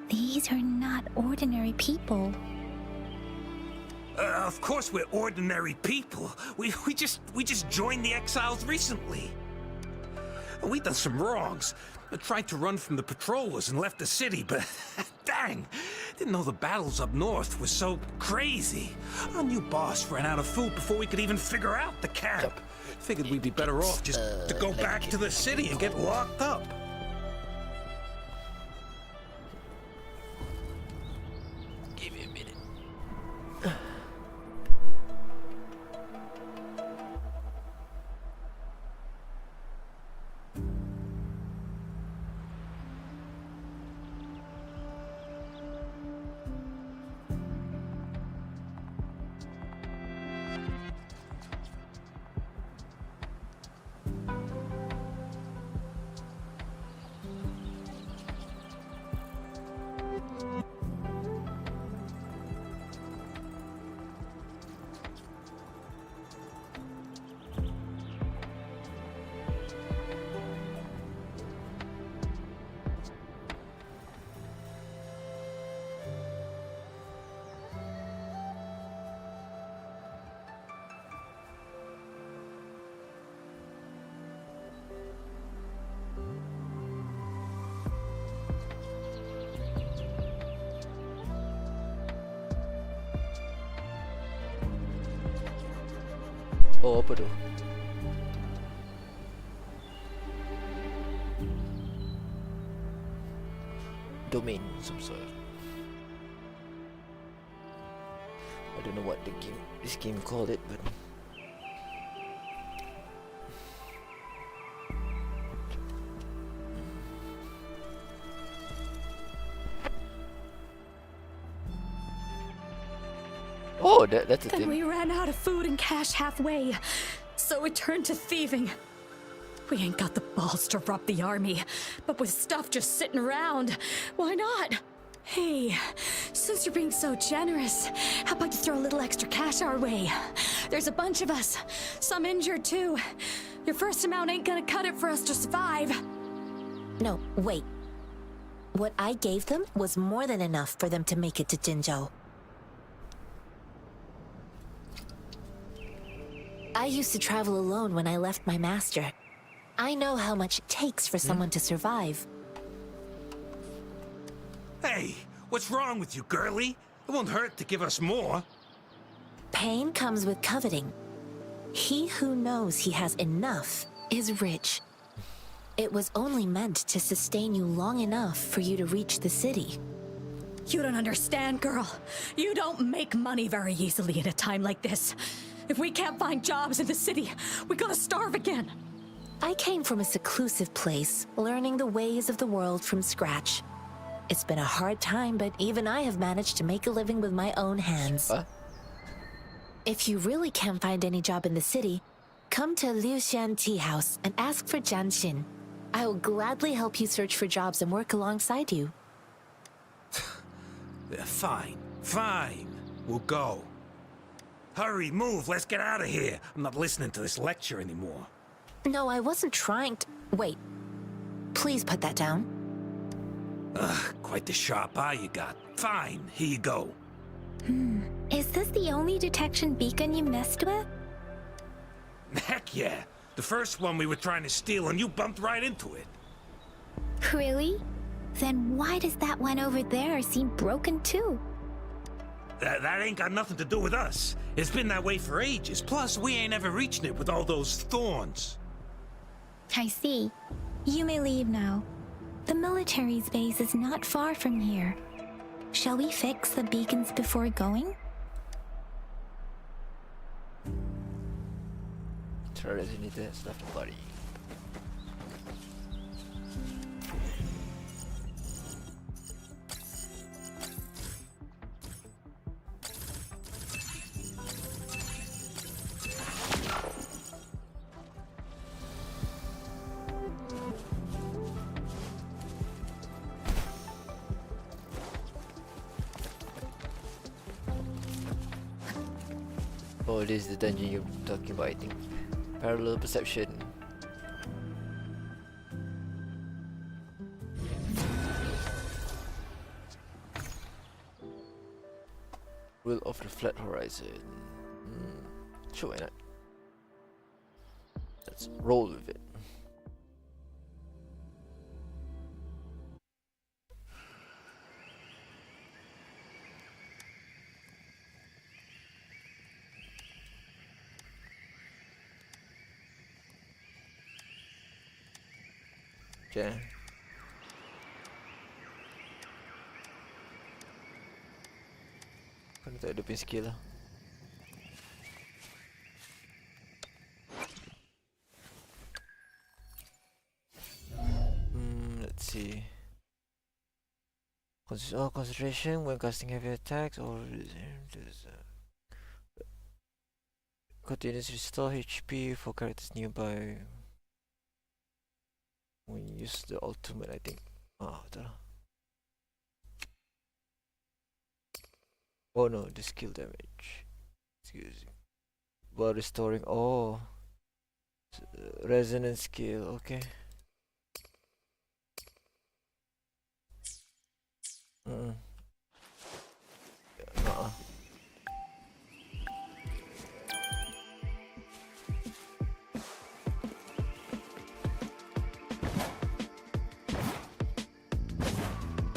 These are not ordinary people. Of course we're ordinary people. We just joined the exiles recently. We done some wrongs. I tried to run from the patrollers and left the city, but dang, didn't know the battles up north were so crazy. Our new boss ran out of food before we could even figure out the camp. Figured we'd be better off just to go back to the city and get locked up. Give me a minute. Oh, apa tu? Domain some sort. I don't know what this game called it, but oh, that's a Then thing. we ran out of food and cash halfway, so we turned to thieving. We ain't got the balls to rob the army, but with stuff just sitting around, why not? Hey, since you're being so generous, how about you throw a little extra cash our way? There's a bunch of us, some injured too. Your first amount ain't gonna cut it for us to survive. No, wait. What I gave them was more than enough for them to make it to Jinzhou. I used to travel alone when I left my master. I know how much it takes for someone to survive. Hey, what's wrong with you, girlie? It won't hurt to give us more. Pain comes with coveting. He who knows he has enough is rich. It was only meant to sustain you long enough for you to reach the city. You don't understand, girl. You don't make money very easily at a time like this. If we can't find jobs in the city, we're gonna starve again. I came from a seclusive place, learning the ways of the world from scratch. It's been a hard time, but even I have managed to make a living with my own hands. If you really can't find any job in the city, come to Liu Xian Tea House and ask for Jian Xin. I will gladly help you search for jobs and work alongside you. Yeah, fine. We'll go. Hurry, move, let's get out of here. I'm not listening to this lecture anymore. No, I wasn't trying to... Wait. Please put that down. Ugh, quite the sharp eye you got. Fine, here you go. Is this the only detection beacon you messed with? Heck yeah. The first one we were trying to steal and you bumped right into it. Really? Then why does that one over there seem broken too? That ain't got nothing to do with us. It's been that way for ages. Plus, we ain't ever reaching it with all those thorns. I see. You may leave now. The military's base is not far from here. Shall we fix the beacons before going? Terror designated has left the body. Oh, this is the dungeon you're talking about, I think. Parallel perception. Will of the Flat Horizon. Sure, why not? Let's roll with it. Okay. Kan tak ada pin skill lah. Let's see. Concentration when casting heavy attacks or continues restore HP for characters nearby when you use the ultimate, I think. Betul lah. Oh no, the skill damage. Excuse me. While restoring. Resonance skill, okay.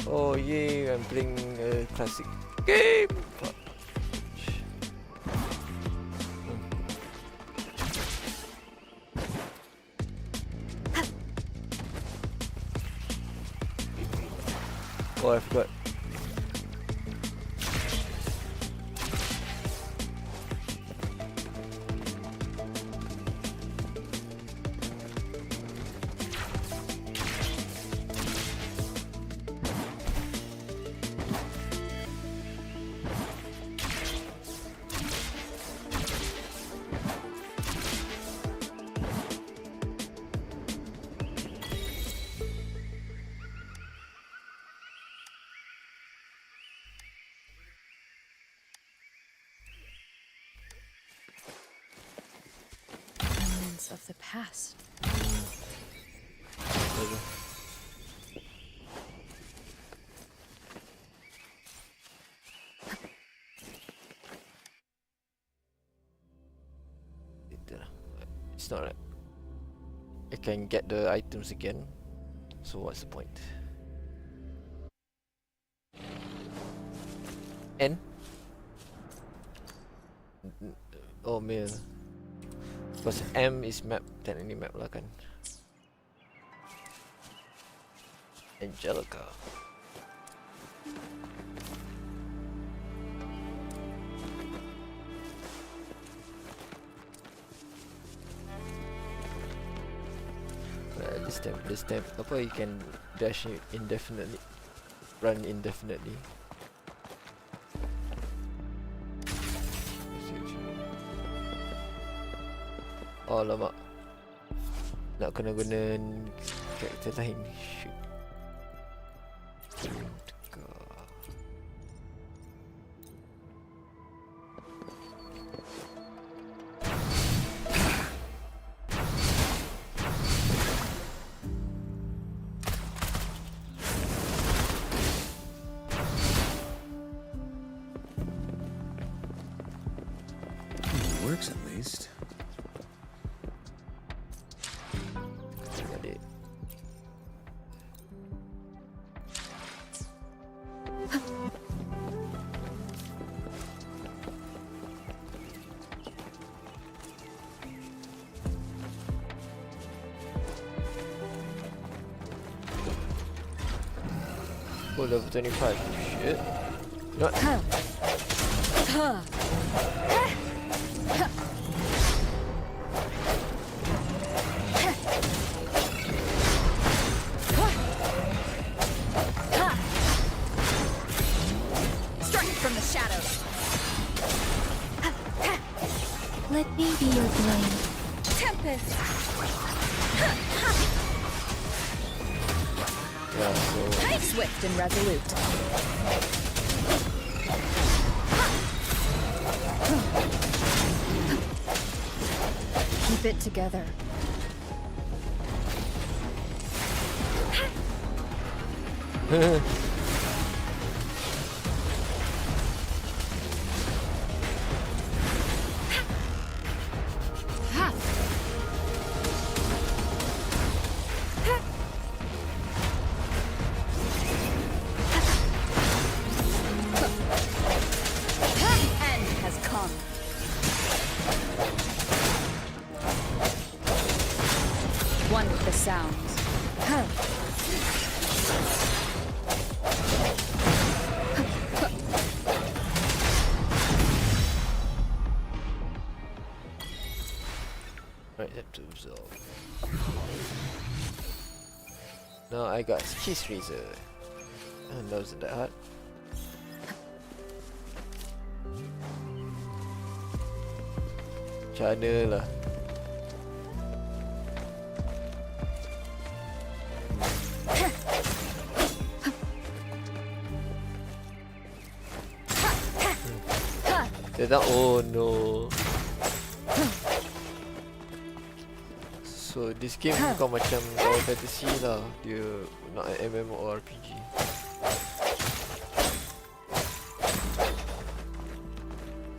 Oh yay, I'm playing a classic game. Oh, I forgot. Of the past. It's not right. I can get the items again, so what's the point? N? Oh man. Because M is map, technically map lah kan. Angelica. This time, apa you can dash indefinitely, run indefinitely. Oh lama. Nak kena guna karakter lain. Shoot. Works at least. Oh, level 25. Shit. Not. Strike from the shadows. Let me be your blade. Tempest. Yeah, so Swift and resolute. Keep it together. I got cheese razor. And that wasn't that hard. Macam mana lah. Dia tak, oh no. So this game bukan macam Final Fantasy lah. Dia not an MMORPG.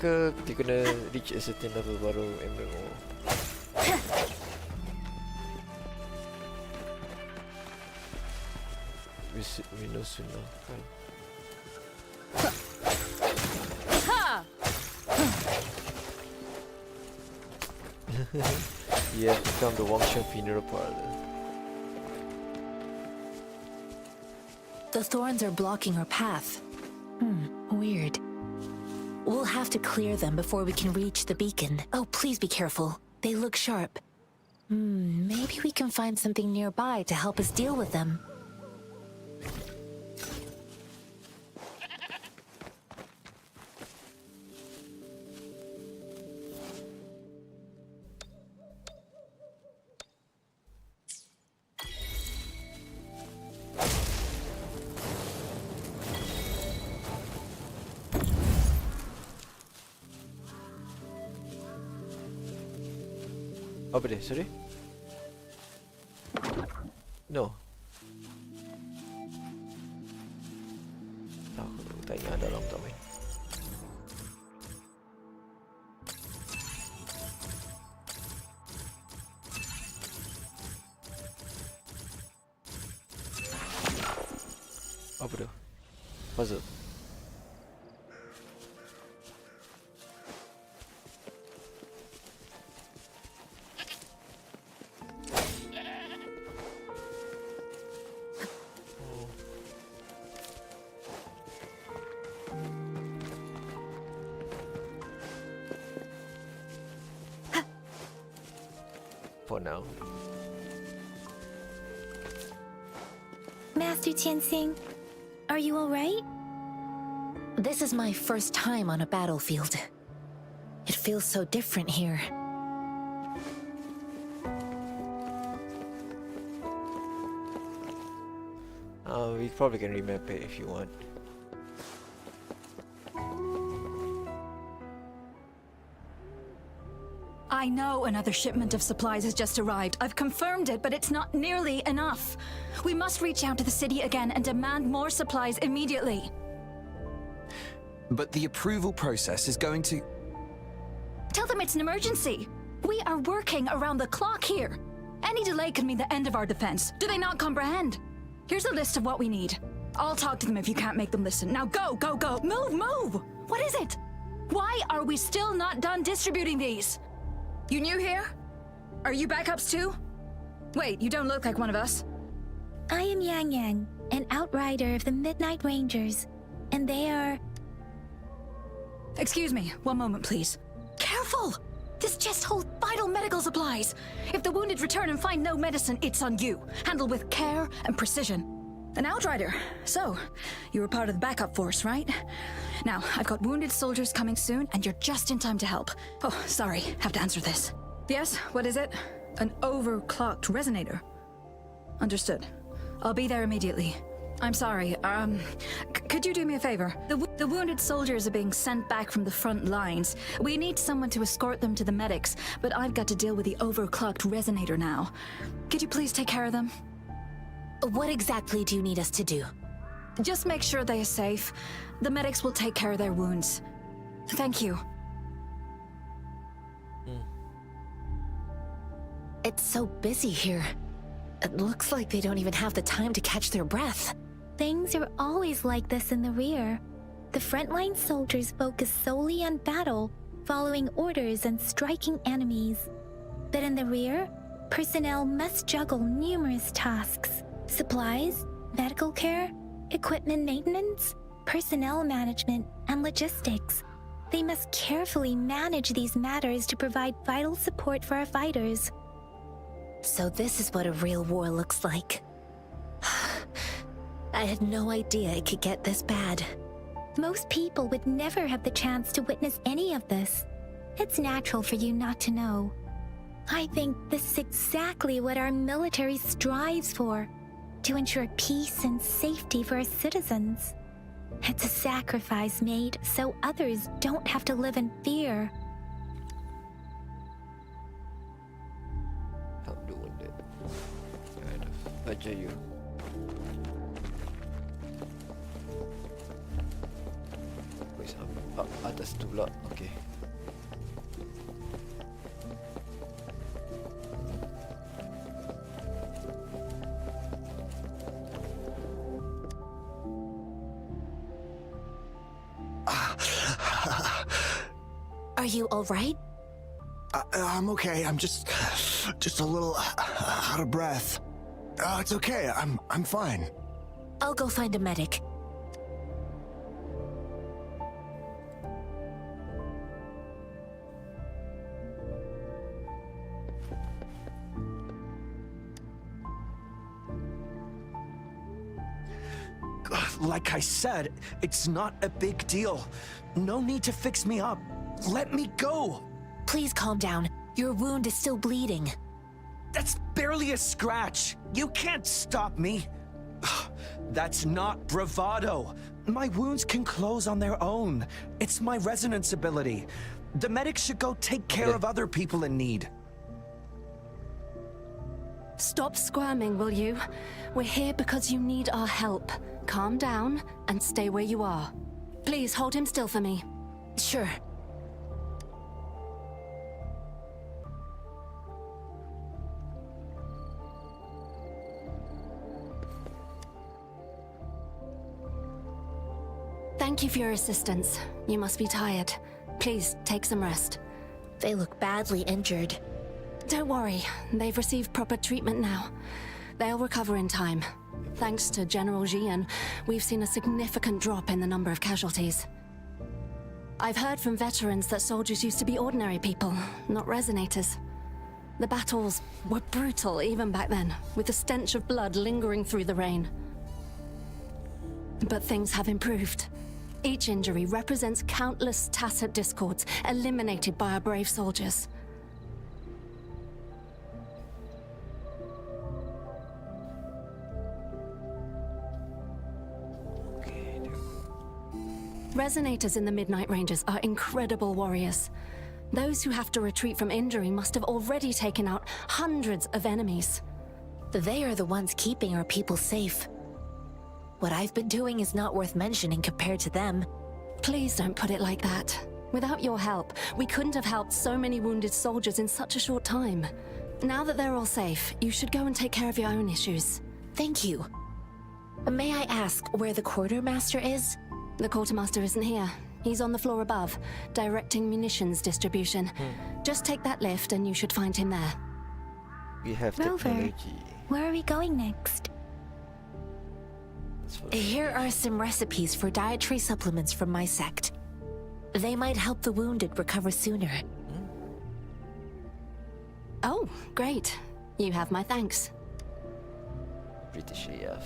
Ke dia kena reach a certain level baru MMO. We know soon lah kan. You have become the Wangshan funeral parlor. The thorns are blocking our path. Weird. We'll have to clear them before we can reach the beacon. Oh, please be careful. They look sharp. Maybe we can find something nearby to help us deal with them. Apa dia? Sorry? No. Aku tak ingat dalam tak main. Apa tu? Puzzle. For now. Master Tianxing, are you alright? This is my first time on a battlefield. It feels so different here. We probably can remap it if you want. I know another shipment of supplies has just arrived. I've confirmed it, but it's not nearly enough. We must reach out to the city again and demand more supplies immediately. But the approval process is going to... Tell them it's an emergency. We are working around the clock here. Any delay could mean the end of our defense. Do they not comprehend? Here's a list of what we need. I'll talk to them if you can't make them listen. Now go, go, go. Move, move! What is it? Why are we still not done distributing these? You new here? Are you backups too? Wait, you don't look like one of us. I am Yang Yang, an outrider of the Midnight Rangers, and they are... Excuse me, one moment please. Careful! This chest holds vital medical supplies. If the wounded return and find no medicine, it's on you. Handled with care and precision. An outrider. So, you were part of the backup force, right? Now, I've got wounded soldiers coming soon, and you're just in time to help. Oh, sorry, have to answer this. Yes, what is it? An overclocked resonator. Understood. I'll be there immediately. I'm sorry, could you do me a favor? The wounded soldiers are being sent back from the front lines. We need someone to escort them to the medics, but I've got to deal with the overclocked resonator now. Could you please take care of them? What exactly do you need us to do? Just make sure they are safe. The medics will take care of their wounds. Thank you. It's so busy here. It looks like they don't even have the time to catch their breath. Things are always like this in the rear. The frontline soldiers focus solely on battle, following orders and striking enemies. But in the rear, personnel must juggle numerous tasks. Supplies, medical care, equipment maintenance, personnel management, and logistics. They must carefully manage these matters to provide vital support for our fighters. So this is what a real war looks like. I had no idea it could get this bad. Most people would never have the chance to witness any of this. It's natural for you not to know. I think this is exactly what our military strives for, to ensure peace and safety for our citizens. It's a sacrifice made so others don't have to live in fear. Help the wounded. Kind of. Baca you. Wait, up atas tu pula. Okay. Are you all right? I'm okay. I'm just a little out of breath. It's okay. I'm fine. I'll go find a medic. Like I said, it's not a big deal. No need to fix me up. Let me go. Please calm down. Your wound is still bleeding. That's barely a scratch. You can't stop me. That's not bravado. My wounds can close on their own. It's my resonance ability. The medics should go take care of other people in need. Stop squirming, will you? We're here because you need our help. Calm down and stay where you are. Please hold him still for me. Sure. Thank you for your assistance. You must be tired. Please take some rest. They look badly injured. Don't worry, they've received proper treatment now. They'll recover in time. Thanks to General Jian, we've seen a significant drop in the number of casualties. I've heard from veterans that soldiers used to be ordinary people, not resonators. The battles were brutal even back then, with the stench of blood lingering through the rain. But things have improved. Each injury represents countless tacit discords eliminated by our brave soldiers. Resonators in the Midnight Rangers are incredible warriors. Those who have to retreat from injury must have already taken out hundreds of enemies. They are the ones keeping our people safe. What I've been doing is not worth mentioning compared to them. Please don't put it like that. Without your help, we couldn't have helped so many wounded soldiers in such a short time. Now that they're all safe, you should go and take care of your own issues. Thank you. May I ask where the quartermaster is? The quartermaster isn't here. He's on the floor above, directing munitions distribution. Just take that lift and you should find him there. We have Rover, technology. where are we going next? Here are some recipes for dietary supplements from my sect. They might help the wounded recover sooner. Oh, great. You have my thanks. British AF.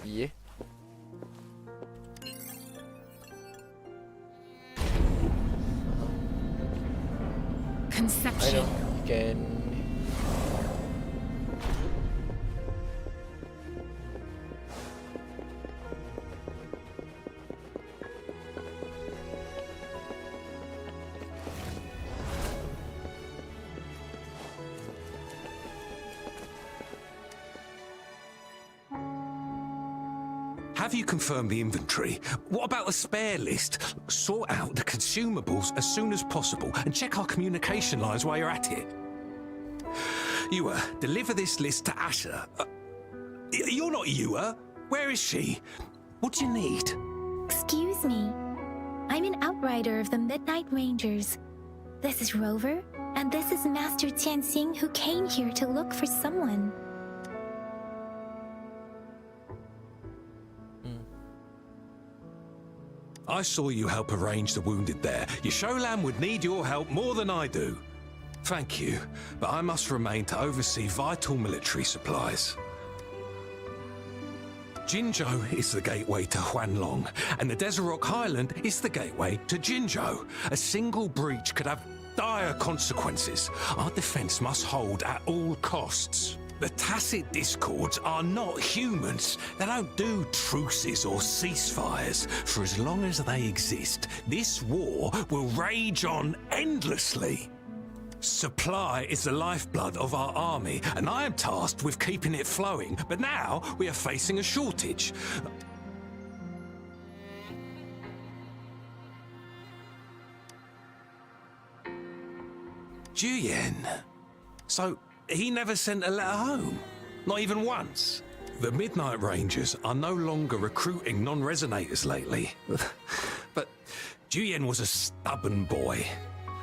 Yeah. Conception. I know. You can. Have you confirmed the inventory? What about the spare list? Sort out the consumables as soon as possible and check our communication lines while you're at it. Yua, deliver this list to Asher. You're not Yua. Where is she? What do you need? Excuse me. I'm an outrider of the Midnight Rangers. This is Rover, and this is Master Tianxing, who came here to look for someone. I saw you help arrange the wounded there. Your Sholan would need your help more than I do. Thank you, but I must remain to oversee vital military supplies. Jinzhou is the gateway to Huanlong, and the Desert Rock Highland is the gateway to Jinzhou. A single breach could have dire consequences. Our defense must hold at all costs. The Tacit Discords are not humans. They don't do truces or ceasefires. For as long as they exist, this war will rage on endlessly. Supply is the lifeblood of our army, and I am tasked with keeping it flowing. But now we are facing a shortage. Juyen. So he never sent a letter home? Not even once? The Midnight Rangers are no longer recruiting non-resonators lately. But Juyen was a stubborn boy.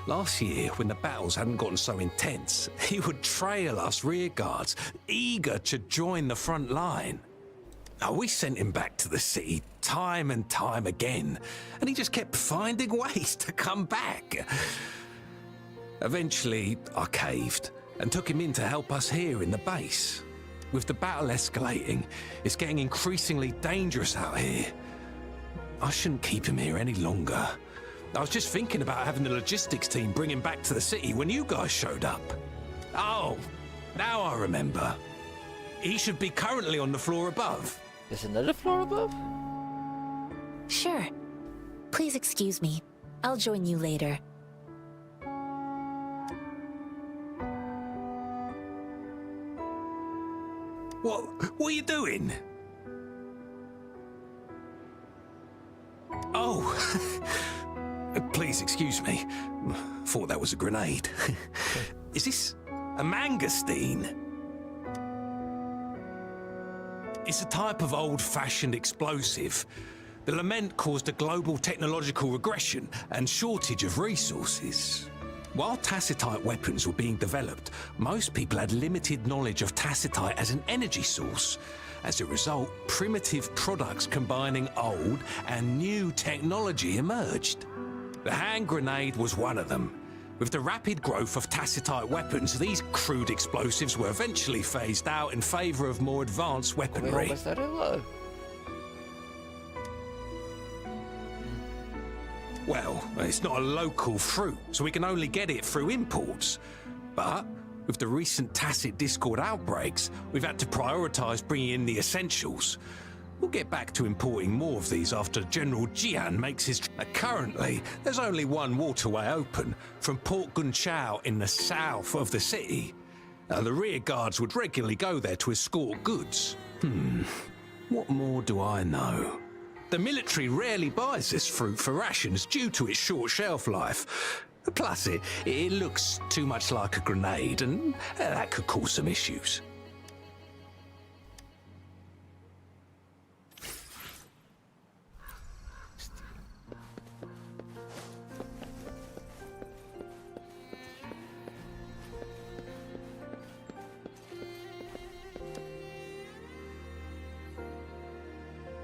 Last year, when the battles hadn't gotten so intense, he would trail us rearguards, eager to join the front line. Now, we sent him back to the city time and time again, and he just kept finding ways to come back. Eventually, I caved and took him in to help us here in the base. With the battle escalating, it's getting increasingly dangerous out here. I shouldn't keep him here any longer. I was just thinking about having the logistics team bring him back to the city when you guys showed up. Oh, now I remember. He should be currently on the floor above. There's another floor above? Sure. Please excuse me. I'll join you later. What are you doing? Oh, please excuse me. Thought that was a grenade. Is this a mangosteen? It's a type of old-fashioned explosive. The lament caused a global technological regression and shortage of resources. While tacitite weapons were being developed, most people had limited knowledge of tacitite as an energy source. As a result, primitive products combining old and new technology emerged. The hand grenade was one of them. With the rapid growth of tacitite weapons, these crude explosives were eventually phased out in favor of more advanced weaponry. Well, it's not a local fruit, so we can only get it through imports. But with the recent Tacit Discord outbreaks, we've had to prioritize bringing in the essentials. We'll get back to importing more of these after General Jian makes his... Currently, there's only one waterway open, from Port Gunchao in the south of the city. The rear guards would regularly go there to escort goods. What more do I know? The military rarely buys this fruit for rations due to its short shelf life. Plus, it looks too much like a grenade, and that could cause some issues.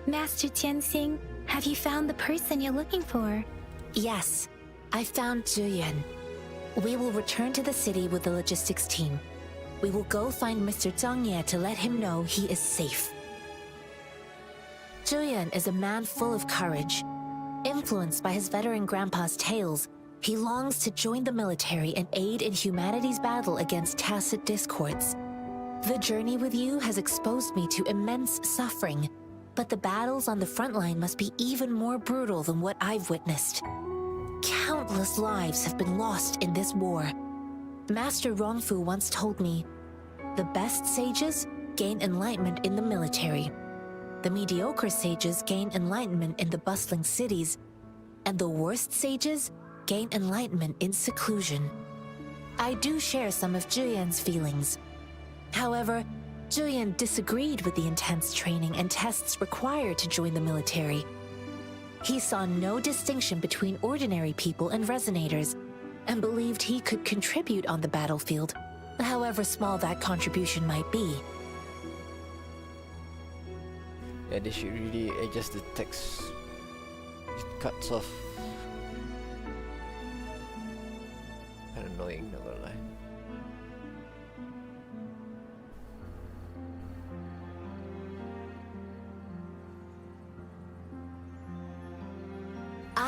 Master Tianxing, have you found the person you're looking for? Yes, I found Juyen. We will return to the city with the logistics team. We will go find Mr. Zhang Ye to let him know he is safe. Juyen is a man full of courage. Influenced by his veteran grandpa's tales, he longs to join the military and aid in humanity's battle against tacit discords. The journey with you has exposed me to immense suffering, but the battles on the front line must be even more brutal than what I've witnessed. Countless lives have been lost in this war. Master Rongfu once told me, the best sages gain enlightenment in the military. The mediocre sages gain enlightenment in the bustling cities, and the worst sages gain enlightenment in seclusion. I do share some of Juyen's feelings. However, Juyen disagreed with the intense training and tests required to join the military. He saw no distinction between ordinary people and resonators, and believed he could contribute on the battlefield, however small that contribution might be. Yeah, they should really adjust the text. It cuts off. Kind of annoying, not gonna lie.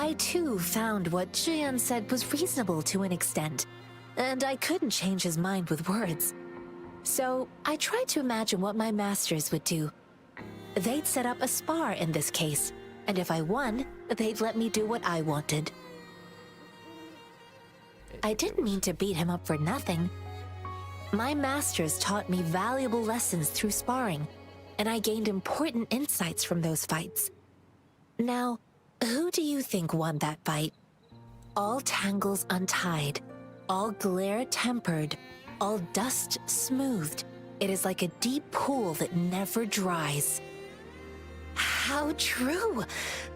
I too found what Zhiyan said was reasonable to an extent, and I couldn't change his mind with words. So I tried to imagine what my masters would do. They'd set up a spar in this case, and if I won, they'd let me do what I wanted. I didn't mean to beat him up for nothing. My masters taught me valuable lessons through sparring, and I gained important insights from those fights. Now, who do you think won that fight? All tangles untied, all glare tempered, all dust smoothed. It is like a deep pool that never dries. How true!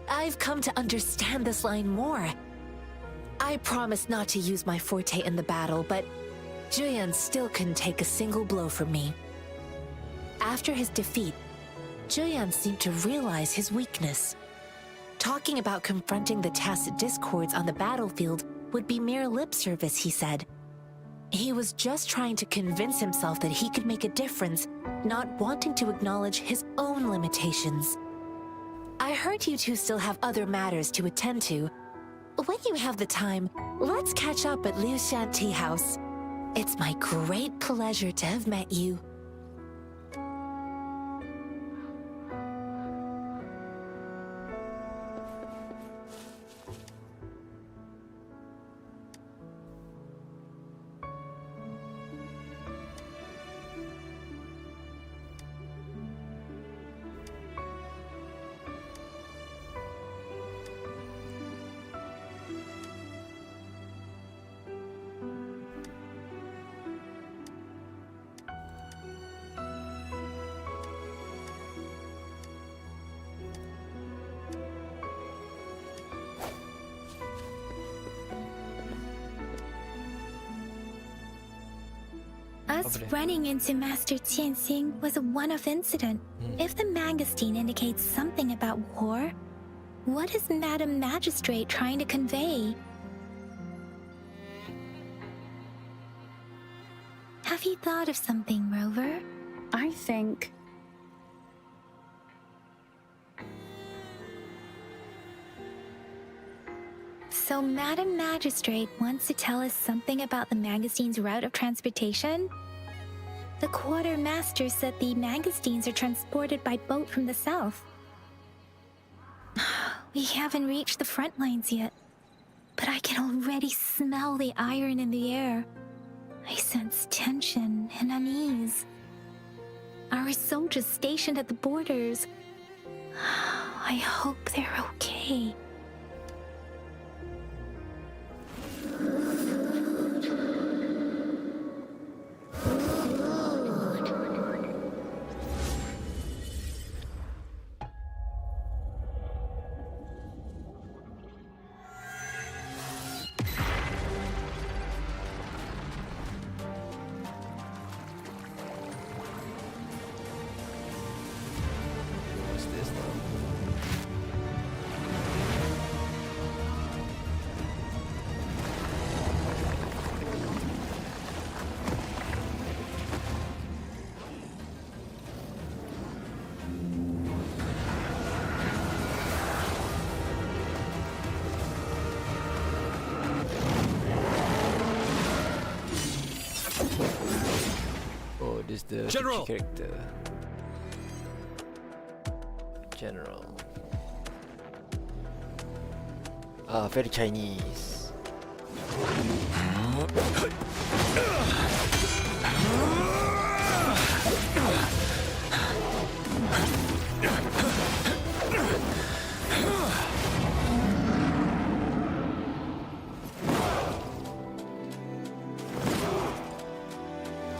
I've come to understand this line more. I promised not to use my forte in the battle, but Zhiyan still couldn't take a single blow from me. After his defeat, Zhiyan seemed to realize his weakness. Talking about confronting the tacit discords on the battlefield would be mere lip service, he said. He was just trying to convince himself that he could make a difference, not wanting to acknowledge his own limitations. I heard you two still have other matters to attend to. When you have the time, let's catch up at Liu Shan Tea House. It's my great pleasure to have met you. Us running into Master Tianxing was a one-off incident. If the mangosteen indicates something about war, what is Madam Magistrate trying to convey? Have you thought of something, Rover? I think... So Madam Magistrate wants to tell us something about the mangosteens' route of transportation? The quartermaster said the mangosteens are transported by boat from the south. We haven't reached the front lines yet, but I can already smell the iron in the air. I sense tension and unease. Our soldiers stationed at the borders. I hope they're okay. What's this now? Oh, this is the General! character. General. Ah, very Chinese.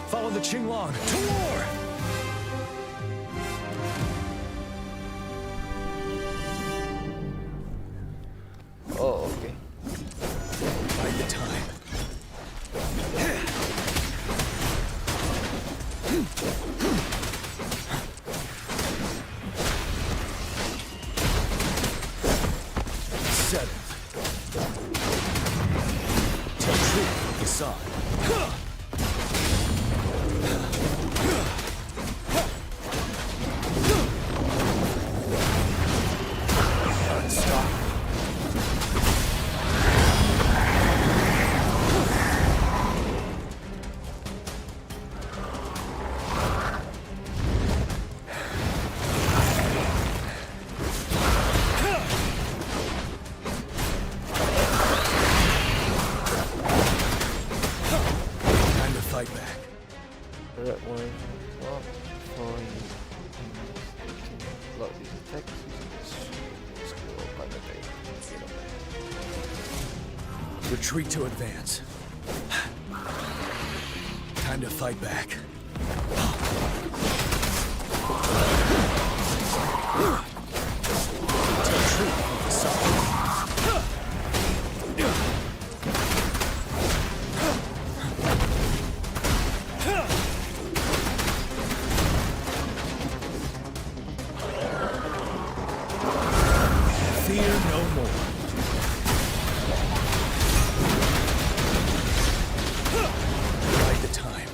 Follow the Qinglong to war! Oh, okay. Bide the time. Settled. Tell truth from facade. Stop. fight back. Red one. Not following. Block these attacks using this skill by the day. Retreat to advance. Time to fight back. Retreat with the sun. Fear no more. Bide the time.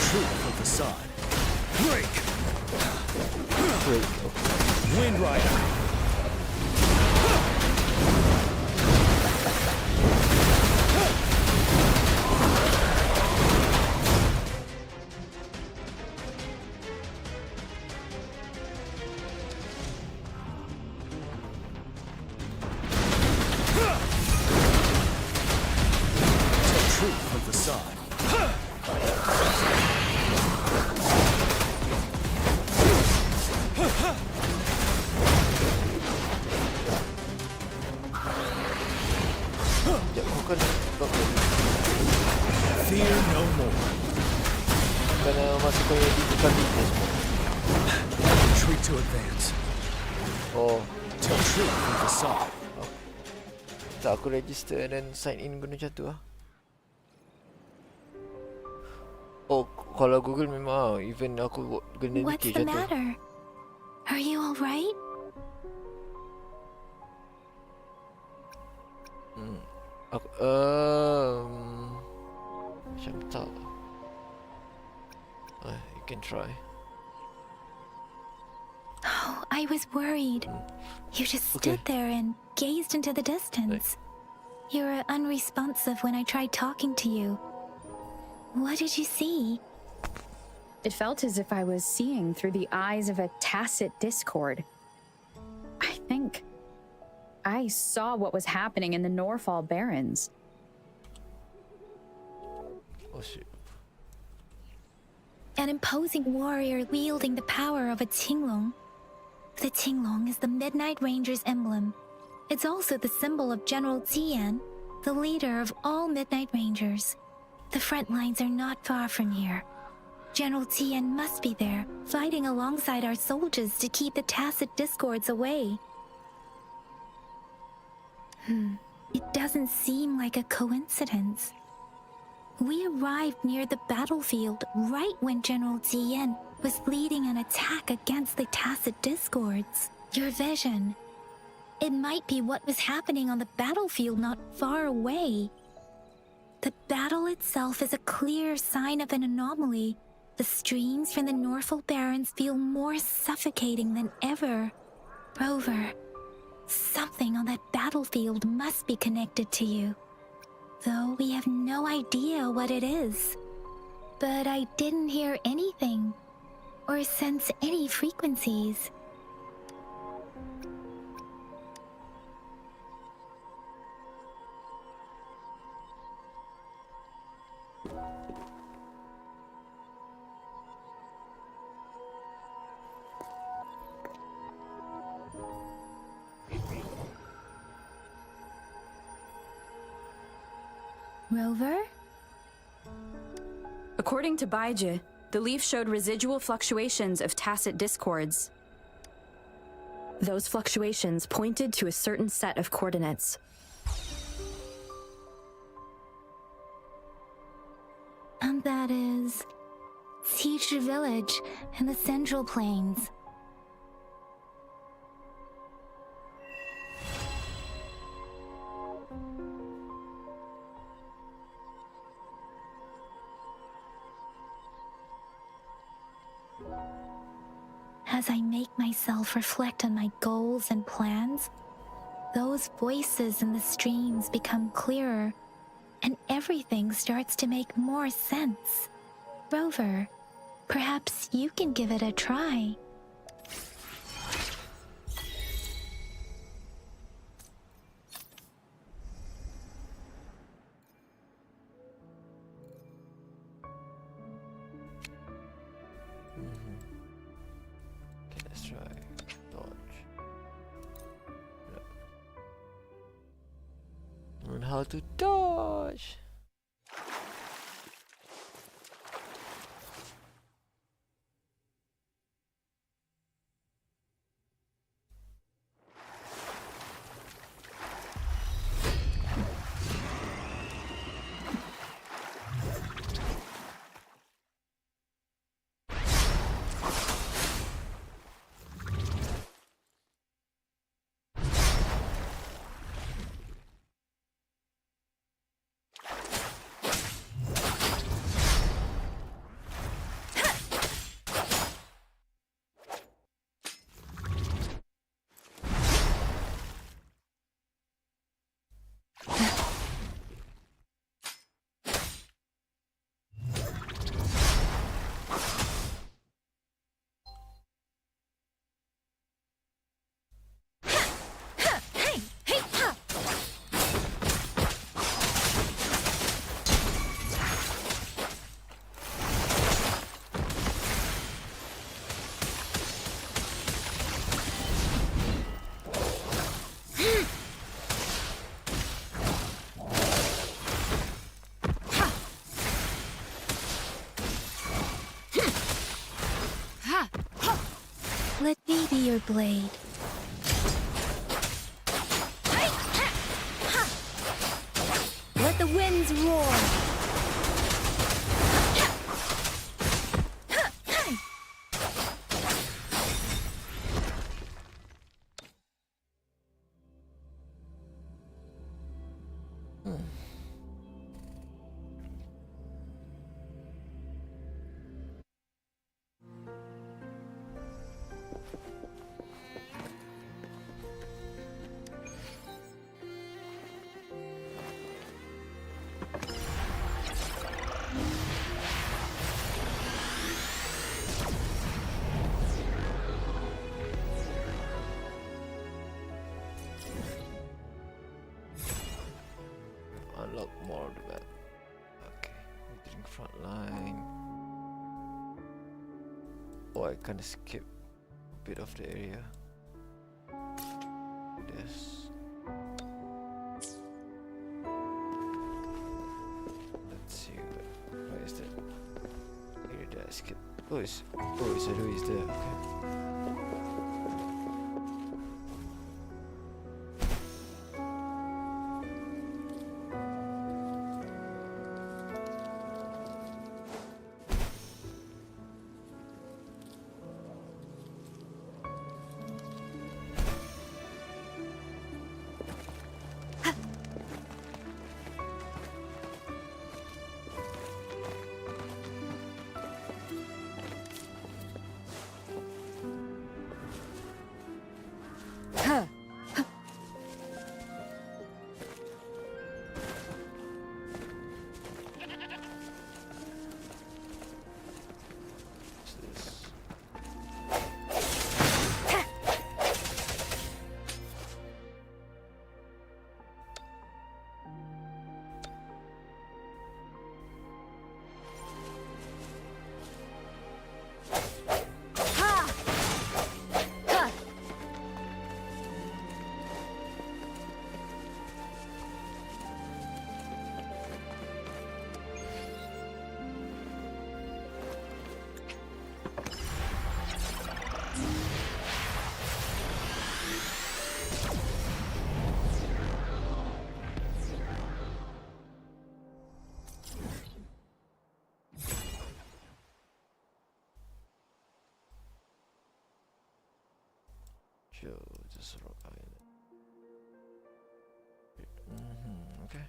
Truth of the sun. Break! Wind Rider! Truth of the sun. Fear no more. Kena masuk ke bukan itu. Retreat to advance. Oh. Till truth of the sun. Tak, aku register and then sign in guna macam tu lah. Oh, kalau Google memang even aku guna What's dikit the macam tu. matter? Are you alright? Aku, macam tak. You can try. Oh, I was worried. You just stood there and gazed into the distance. You were unresponsive when I tried talking to you. What did you see? It felt as if I was seeing through the eyes of a tacit discord. I think I saw what was happening in the Norfall Barrens. Oh shit. An imposing warrior wielding the power of a Tinglong. The Tinglong is the Midnight Ranger's emblem. It's also the symbol of General Tian, the leader of all Midnight Rangers. The front lines are not far from here. General Tian must be there, fighting alongside our soldiers to keep the tacit discords away. It doesn't seem like a coincidence. We arrived near the battlefield right when General Tian was leading an attack against the tacit discords. Your vision. It might be what was happening on the battlefield not far away. The battle itself is a clear sign of an anomaly. The streams from the Norfall Barrens feel more suffocating than ever. Rover, something on that battlefield must be connected to you. Though we have no idea what it is. But I didn't hear anything or sense any frequencies. Rover? According to Baiji, the leaf showed residual fluctuations of tacit discords. Those fluctuations pointed to a certain set of coordinates. And that is Teacher Village in the Central Plains. As I make myself reflect on my goals and plans, those voices in the streams become clearer, and everything starts to make more sense. Rover, perhaps you can give it a try. Okay, let's try dodge. Learn how to dodge. Let me be your blade. Let the winds roar. Unlock more of the map. Okay, Wuthering front line. Oh, I kinda skip a bit of the area. This. Let's see where is that area that I skip. Oh, it's Zero is there. Okay. Joe, just rock island. Okay.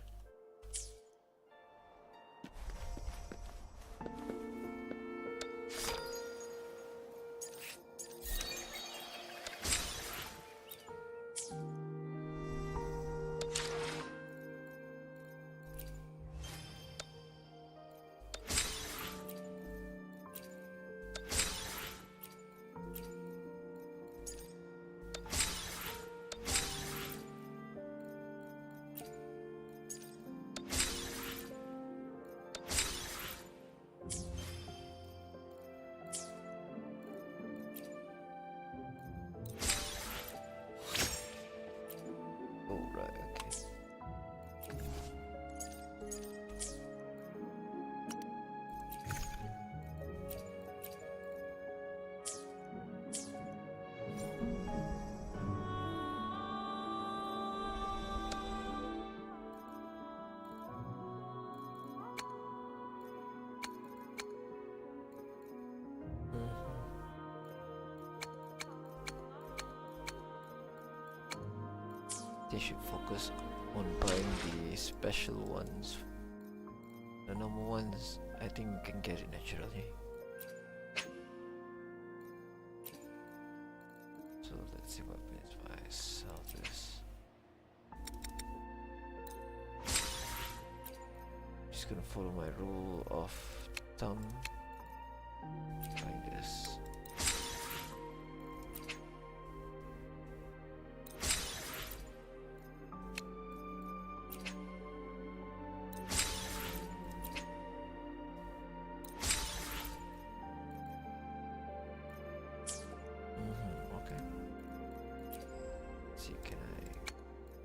Right, okay. They should focus on buying the special ones. The normal ones, I think we can get it naturally. So let's see what happens if I sell this. Just gonna follow my rule of thumb. Like this.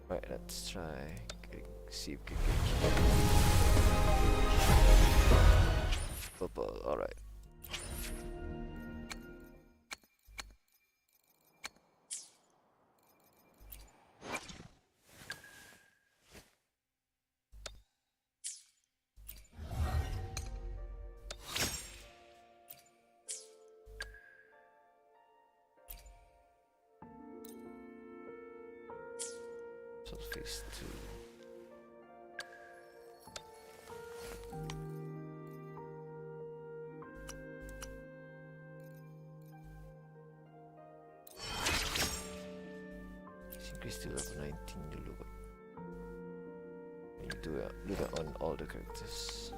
Right, let's try. See if we can get football. All right. So phase 2. Increase to level 19 dulu. You do that on all the characters.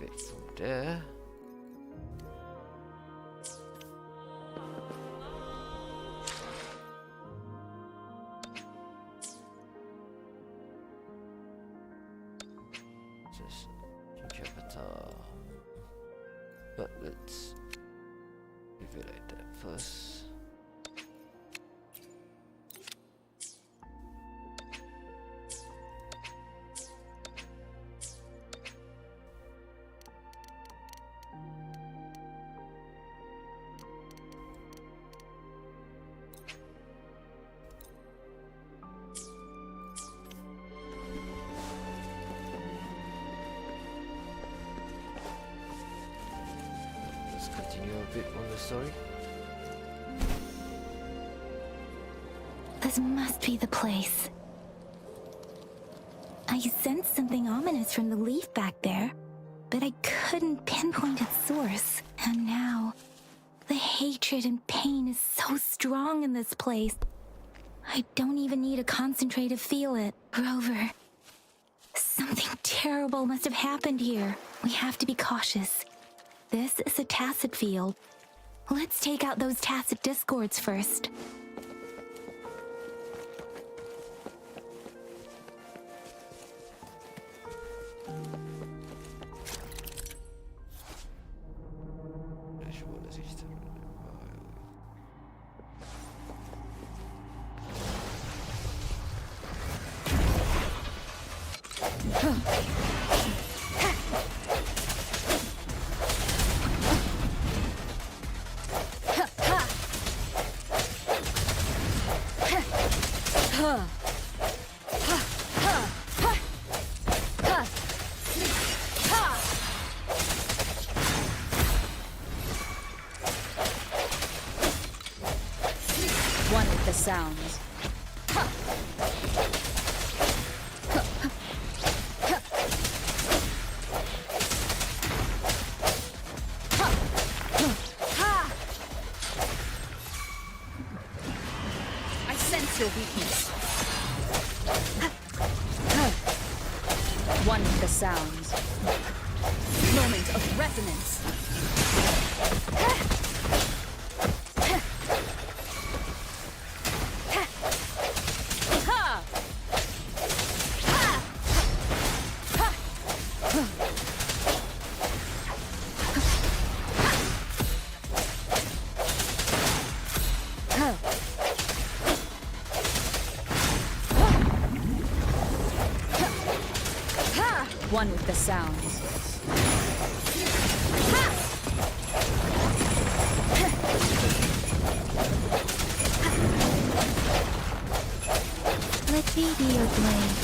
From there. Just change avatar. But let's leave it like that first. Continue a bit on the story. This must be the place. I sensed something ominous from the leaf back there, but I couldn't pinpoint its source. And now, the hatred and pain is so strong in this place. I don't even need to concentrate to feel it. Rover, something terrible must have happened here. We have to be cautious. This is a tacit field. Let's take out those tacit discords first. One with the sounds. your weakness. One with the sounds. Moment of resonance. One with the sounds. Let me be your blade.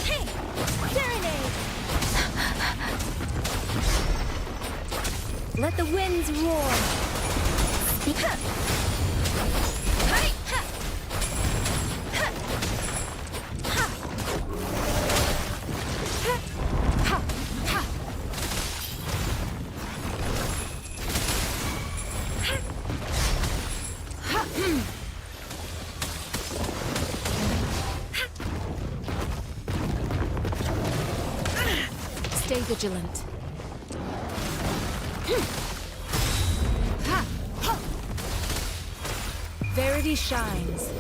Hey! Serenade! Let the winds roar. Stay vigilant. Verity shines.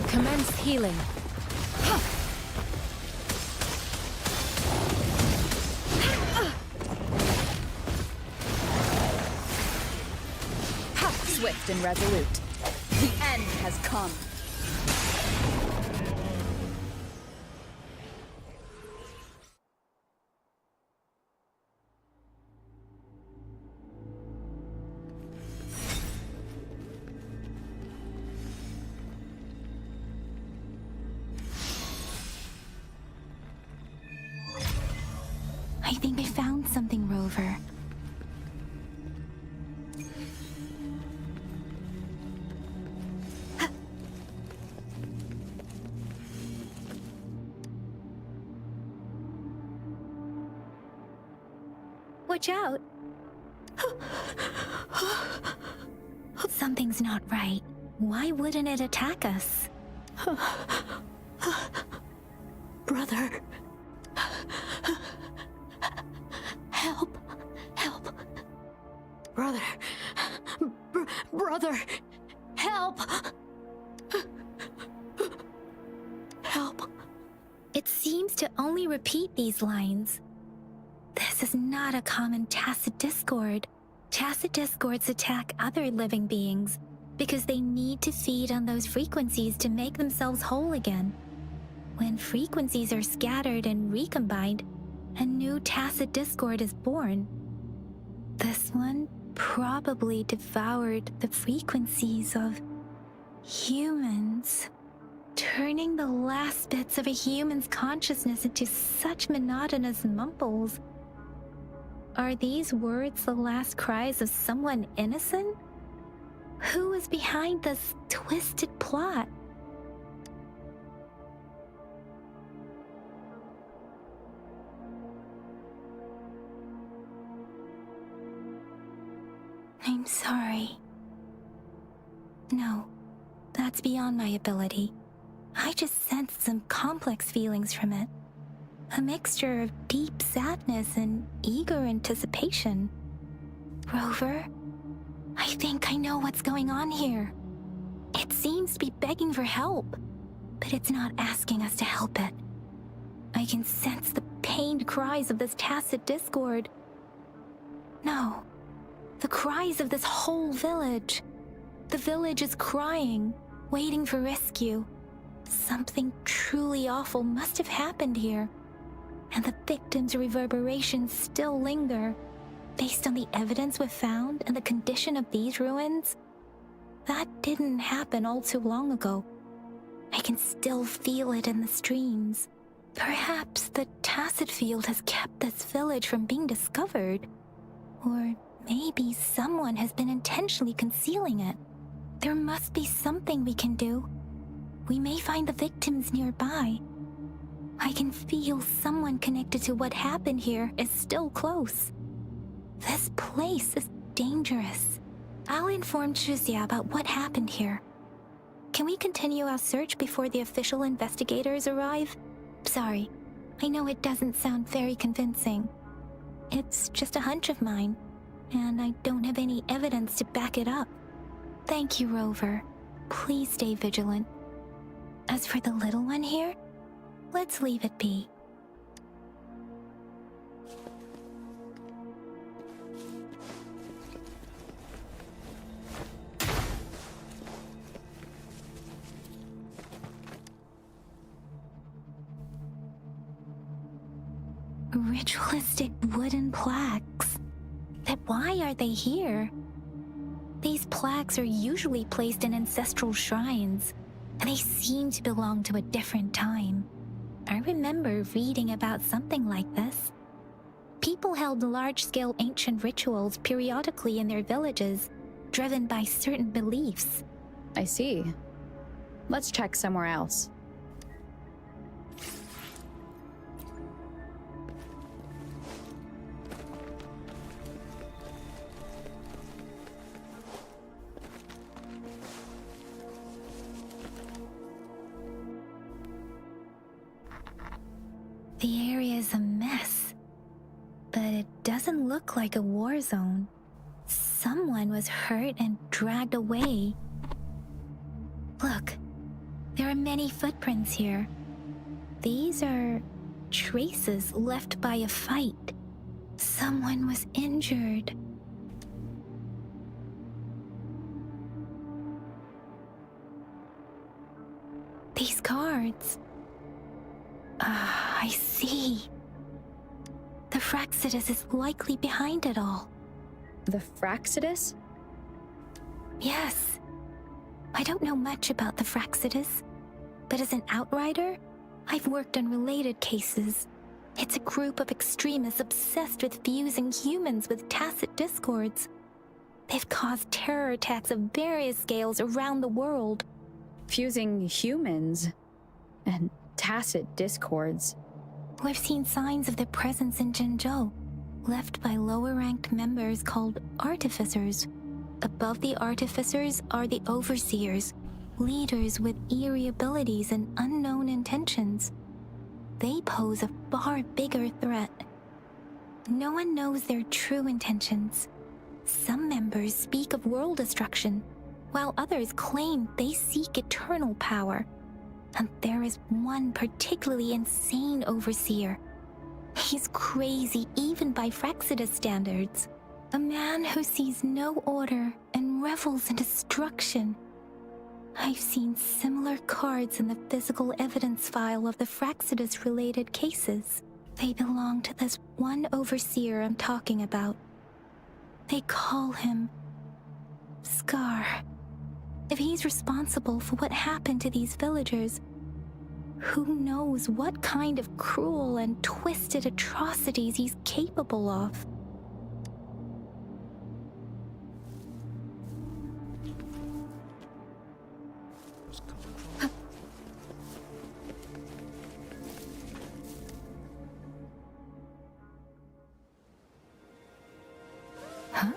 Commence healing. Swift and resolute. The end has come. I think I found something, Rover. Watch out! Something's not right. Why wouldn't it attack us? Brother. Help. Help. Brother. Brother. Help. Help. It seems to only repeat these lines. This is not a common tacit discord. Tacit discords attack other living beings because they need to feed on those frequencies to make themselves whole again. When frequencies are scattered and recombined, a new tacit discord is born. This one probably devoured the frequencies of humans, turning the last bits of a human's consciousness into such monotonous mumbles. Are these words the last cries of someone innocent? Who is behind this twisted plot? I'm sorry. No, that's beyond my ability. I just sensed some complex feelings from it. A mixture of deep sadness and eager anticipation. Rover, I think I know what's going on here. It seems to be begging for help, but it's not asking us to help it. I can sense the pained cries of this tacit discord. No, the cries of this whole village. The village is crying, waiting for rescue. Something truly awful must have happened here, and the victims' reverberations still linger. Based on the evidence we've found and the condition of these ruins, that didn't happen all too long ago. I can still feel it in the streams. Perhaps the tacit field has kept this village from being discovered. Or maybe someone has been intentionally concealing it. There must be something we can do. We may find the victims nearby. I can feel someone connected to what happened here is still close. This place is dangerous. I'll inform Chuzia about what happened here. Can we continue our search before the official investigators arrive? Sorry, I know it doesn't sound very convincing. It's just a hunch of mine, and I don't have any evidence to back it up. Thank you, Rover. Please stay vigilant. As for the little one here, let's leave it be. Ritualistic wooden plaques. But why are they here? These plaques are usually placed in ancestral shrines, and they seem to belong to a different time. I remember reading about something like this. People held large-scale ancient rituals periodically in their villages, driven by certain beliefs. I see. Let's check somewhere else. The area is a mess, but it doesn't look like a war zone. Someone was hurt and dragged away. Look, there are many footprints here. These are traces left by a fight. Someone was injured. These cards. I see. The Fraxidus is likely behind it all. The Fraxidus? Yes. I don't know much about the Fraxidus, but as an outrider, I've worked on related cases. It's a group of extremists obsessed with fusing humans with tacit discords. They've caused terror attacks of various scales around the world. Fusing humans and tacit discords. We've seen signs of their presence in Jinzhou, left by lower-ranked members called artificers. Above the artificers are the overseers, leaders with eerie abilities and unknown intentions. They pose a far bigger threat. No one knows their true intentions. Some members speak of world destruction, while others claim they seek eternal power. And there is one particularly insane overseer. He's crazy even by Fraxidus standards. A man who sees no order and revels in destruction. I've seen similar cards in the physical evidence file of the Fraxidus-related cases. They belong to this one overseer I'm talking about. They call him Scar. If he's responsible for what happened to these villagers, who knows what kind of cruel and twisted atrocities he's capable of? Huh?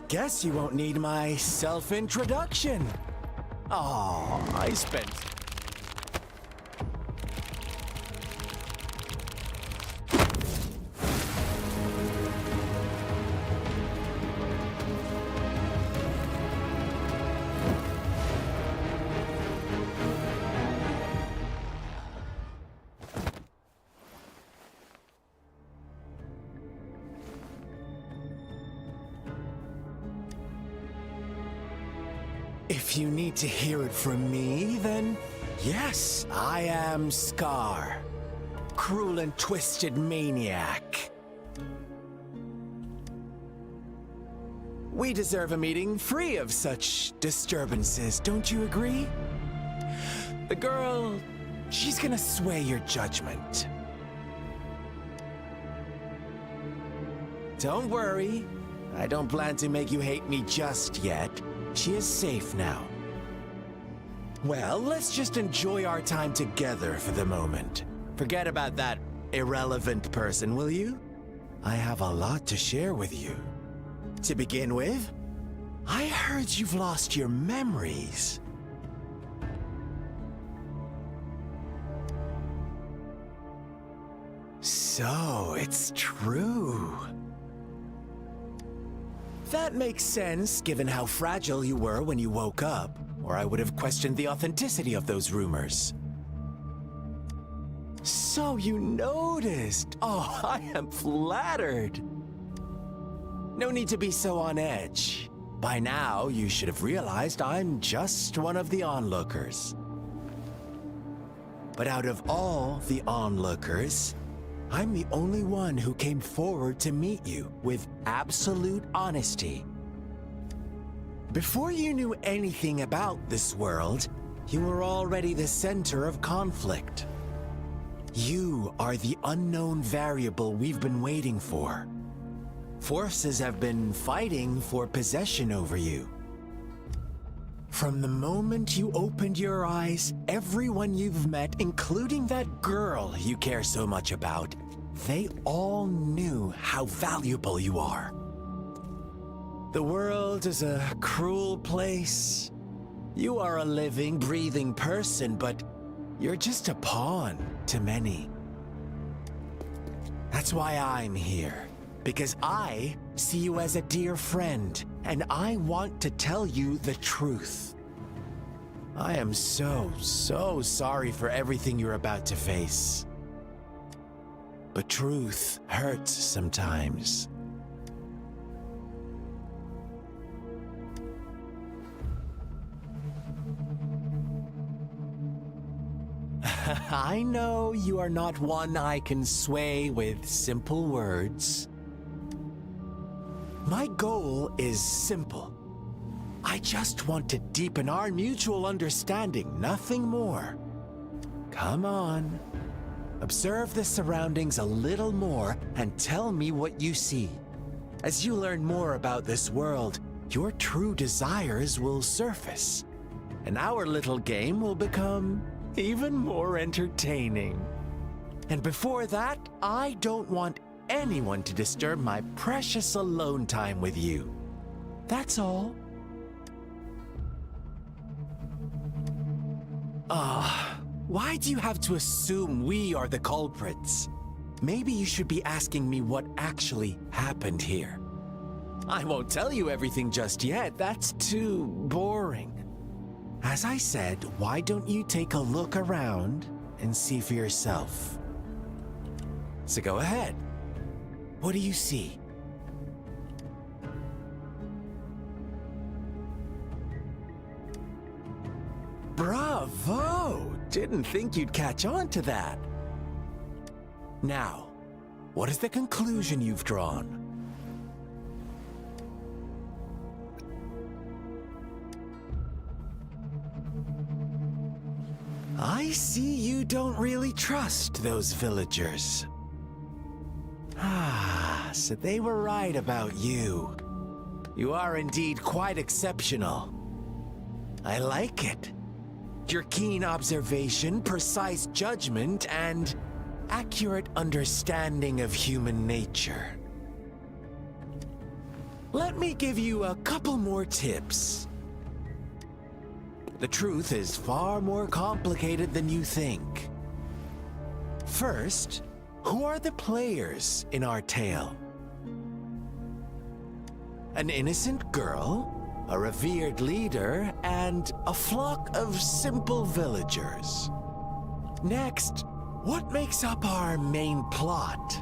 Guess you won't need my self-introduction. Oh, I spent... If you need to hear it from me, then yes, I am Scar. Cruel and twisted maniac. We deserve a meeting free of such disturbances, don't you agree? The girl She's gonna sway your judgment. Don't worry. I don't plan to make you hate me just yet. She is safe now. Well, let's just enjoy our time together for the moment. Forget about that irrelevant person, will you? I have a lot to share with you. To begin with, I heard you've lost your memories. So, it's true. That makes sense, given how fragile you were when you woke up, or I would have questioned the authenticity of those rumors. So you noticed. Oh, I am flattered. No need to be so on edge. By now, you should have realized I'm just one of the onlookers. But out of all the onlookers, I'm the only one who came forward to meet you with absolute honesty. Before you knew anything about this world, you were already the center of conflict. You are the unknown variable we've been waiting for. Forces have been fighting for possession over you. From the moment you opened your eyes, everyone you've met, including that girl you care so much about, they all knew how valuable you are. The world is a cruel place. You are a living, breathing person, but you're just a pawn to many. That's why I'm here. Because I see you as a dear friend, and I want to tell you the truth. I am so sorry for everything you're about to face. But truth hurts sometimes. I know you are not one I can sway with simple words. My goal is simple. I just want to deepen our mutual understanding, nothing more. Come on. Observe the surroundings a little more and tell me what you see. As you learn more about this world, your true desires will surface, and our little game will become even more entertaining. And before that, I don't want anyone to disturb my precious alone time with you. That's all. Why do you have to assume we are the culprits? Maybe you should be asking me what actually happened here. I won't tell you everything just yet, that's too boring. As I said, why don't you take a look around and see for yourself? So go ahead. What do you see? Bravo! Didn't think you'd catch on to that. Now, what is the conclusion you've drawn? I see you don't really trust those villagers. So they were right about you. You are indeed quite exceptional. I like it. Your keen observation, precise judgment, and accurate understanding of human nature. Let me give you a couple more tips. The truth is far more complicated than you think. First, who are the players in our tale? An innocent girl, a revered leader, and a flock of simple villagers. Next, what makes up our main plot?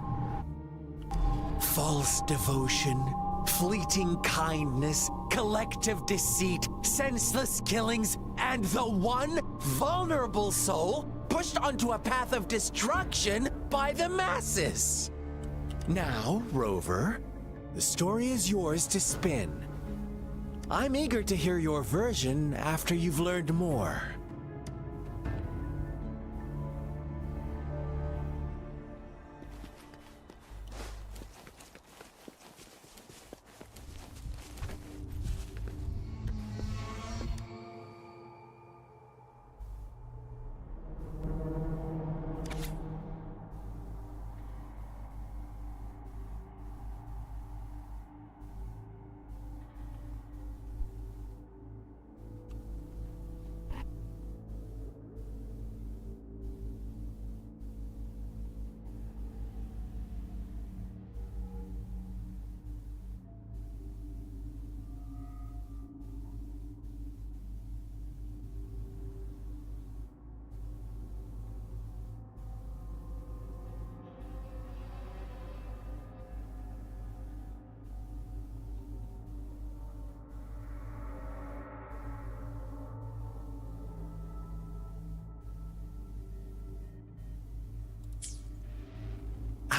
False devotion, fleeting kindness, collective deceit, senseless killings, and the one vulnerable soul pushed onto a path of destruction by the masses. Now, Rover, the story is yours to spin. I'm eager to hear your version after you've learned more.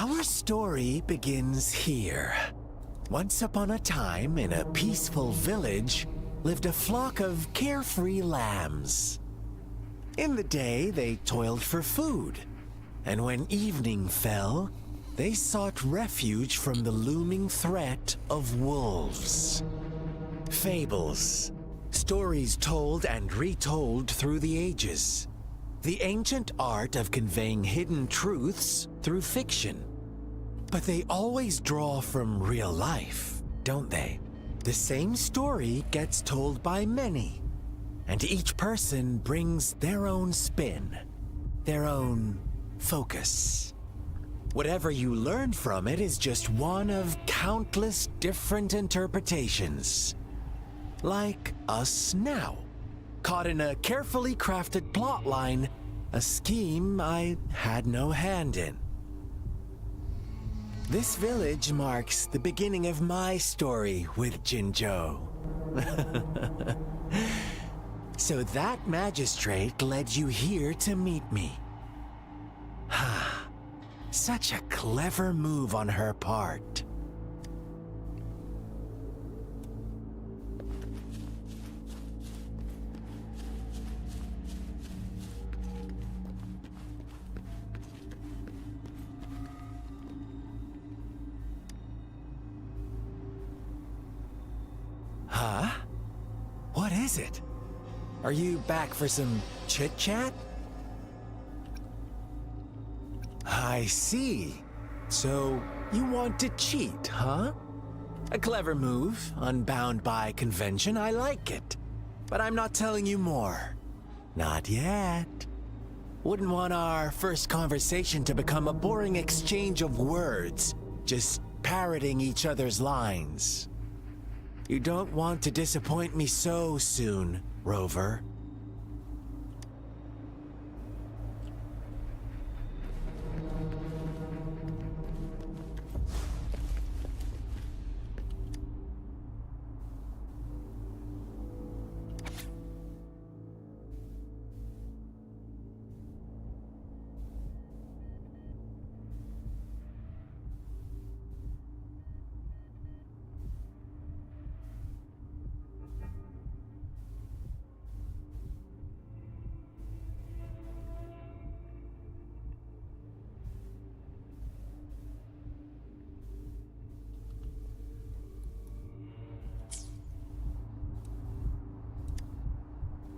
Our story begins here. Once upon a time, in a peaceful village, lived a flock of carefree lambs. In the day, they toiled for food, and when evening fell, they sought refuge from the looming threat of wolves. Fables, stories told and retold through the ages. The ancient art of conveying hidden truths through fiction. But they always draw from real life, don't they? The same story gets told by many, and each person brings their own spin, their own focus. Whatever you learn from it is just one of countless different interpretations. Like us now, caught in a carefully crafted plotline, a scheme I had no hand in. This village marks the beginning of my story with Jinzhou. So that magistrate led you here to meet me. Such a clever move on her part. Huh? What is it? Are you back for some chit-chat? I see. So, you want to cheat, huh? A clever move, unbound by convention, I like it. But I'm not telling you more. Not yet. Wouldn't want our first conversation to become a boring exchange of words, just parroting each other's lines. You don't want to disappoint me so soon, Rover.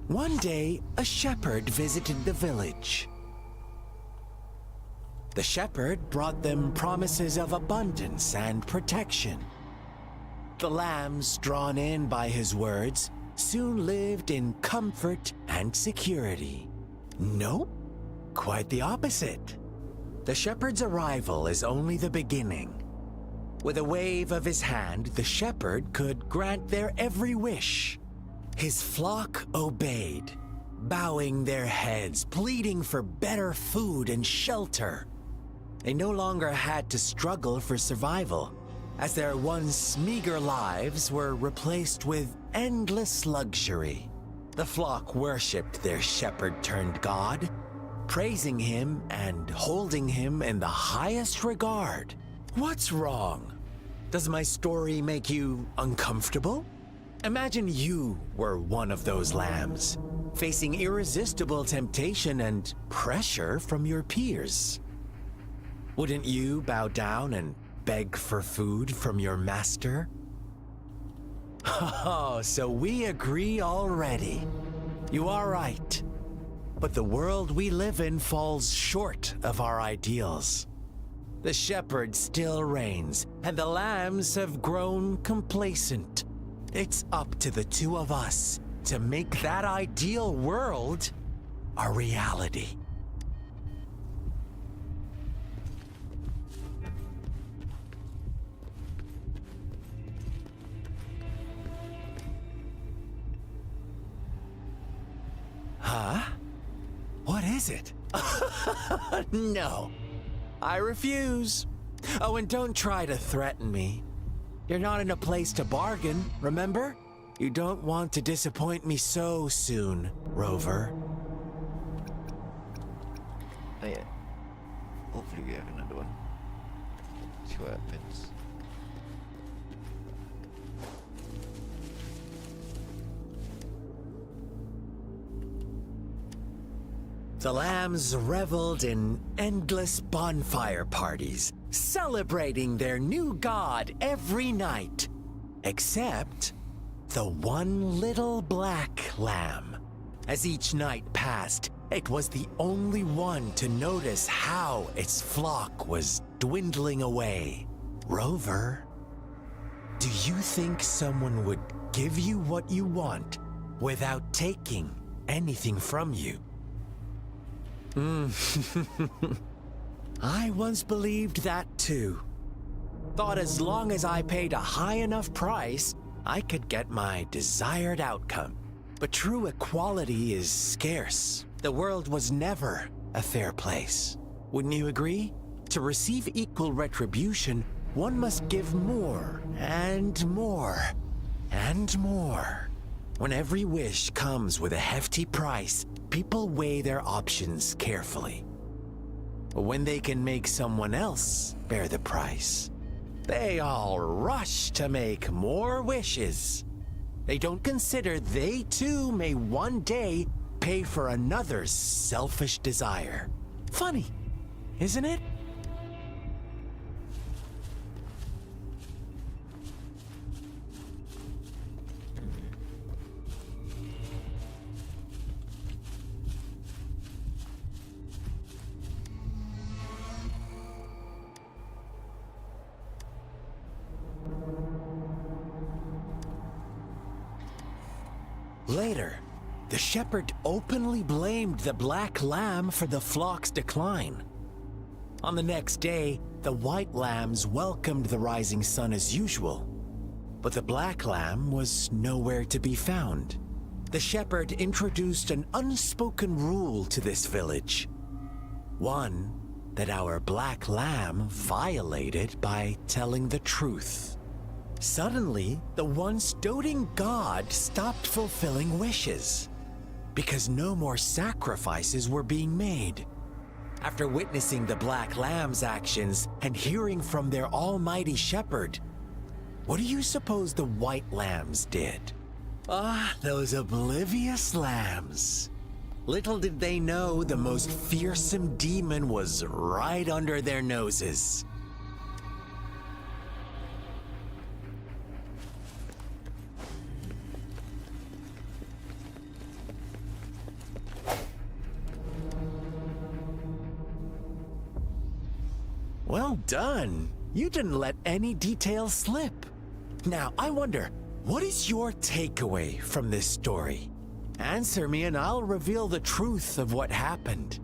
One day, a shepherd visited the village. The shepherd brought them promises of abundance and protection. The lambs, drawn in by his words, soon lived in comfort and security. Nope, quite the opposite. The shepherd's arrival is only the beginning. With a wave of his hand, the shepherd could grant their every wish. His flock obeyed, bowing their heads, pleading for better food and shelter. They no longer had to struggle for survival, as their once meager lives were replaced with endless luxury. The flock worshipped their shepherd-turned-god, praising him and holding him in the highest regard. What's wrong? Does my story make you uncomfortable? Imagine you were one of those lambs, facing irresistible temptation and pressure from your peers. Wouldn't you bow down and beg for food from your master? Oh, so we agree already. You are right. But the world we live in falls short of our ideals. The shepherd still reigns, and the lambs have grown complacent. It's up to the two of us to make that ideal world a reality. Huh? What is it? No, I refuse. Oh, and don't try to threaten me. You're not in a place to bargain, remember? You don't want to disappoint me so soon, Rover. Oh yeah. Hopefully we have another one. see what happens. The lambs reveled in endless bonfire parties, celebrating their new god every night. Except the one little black lamb. As each night passed, it was the only one to notice how its flock was dwindling away. Rover, do you think someone would give you what you want without taking anything from you? I once believed that too. Thought as long as I paid a high enough price, I could get my desired outcome. But true equality is scarce. The world was never a fair place. Wouldn't you agree? To receive equal retribution, one must give more and more and more. When every wish comes with a hefty price, people weigh their options carefully. When they can make someone else bear the price, they all rush to make more wishes. They don't consider they too may one day pay for another's selfish desire. Funny, isn't it? Later, the shepherd openly blamed the black lamb for the flock's decline. On the next day, the white lambs welcomed the rising sun as usual, but the black lamb was nowhere to be found. The shepherd introduced an unspoken rule to this village. One that our black lamb violated by telling the truth. Suddenly, the once doting god stopped fulfilling wishes because no more sacrifices were being made. After witnessing the Black Lamb's actions and hearing from their almighty shepherd, what do you suppose the White Lambs did? Ah, those oblivious lambs. Little did they know the most fearsome demon was right under their noses. Well done. You didn't let any details slip. Now, I wonder, what is your takeaway from this story? Answer me and I'll reveal the truth of what happened.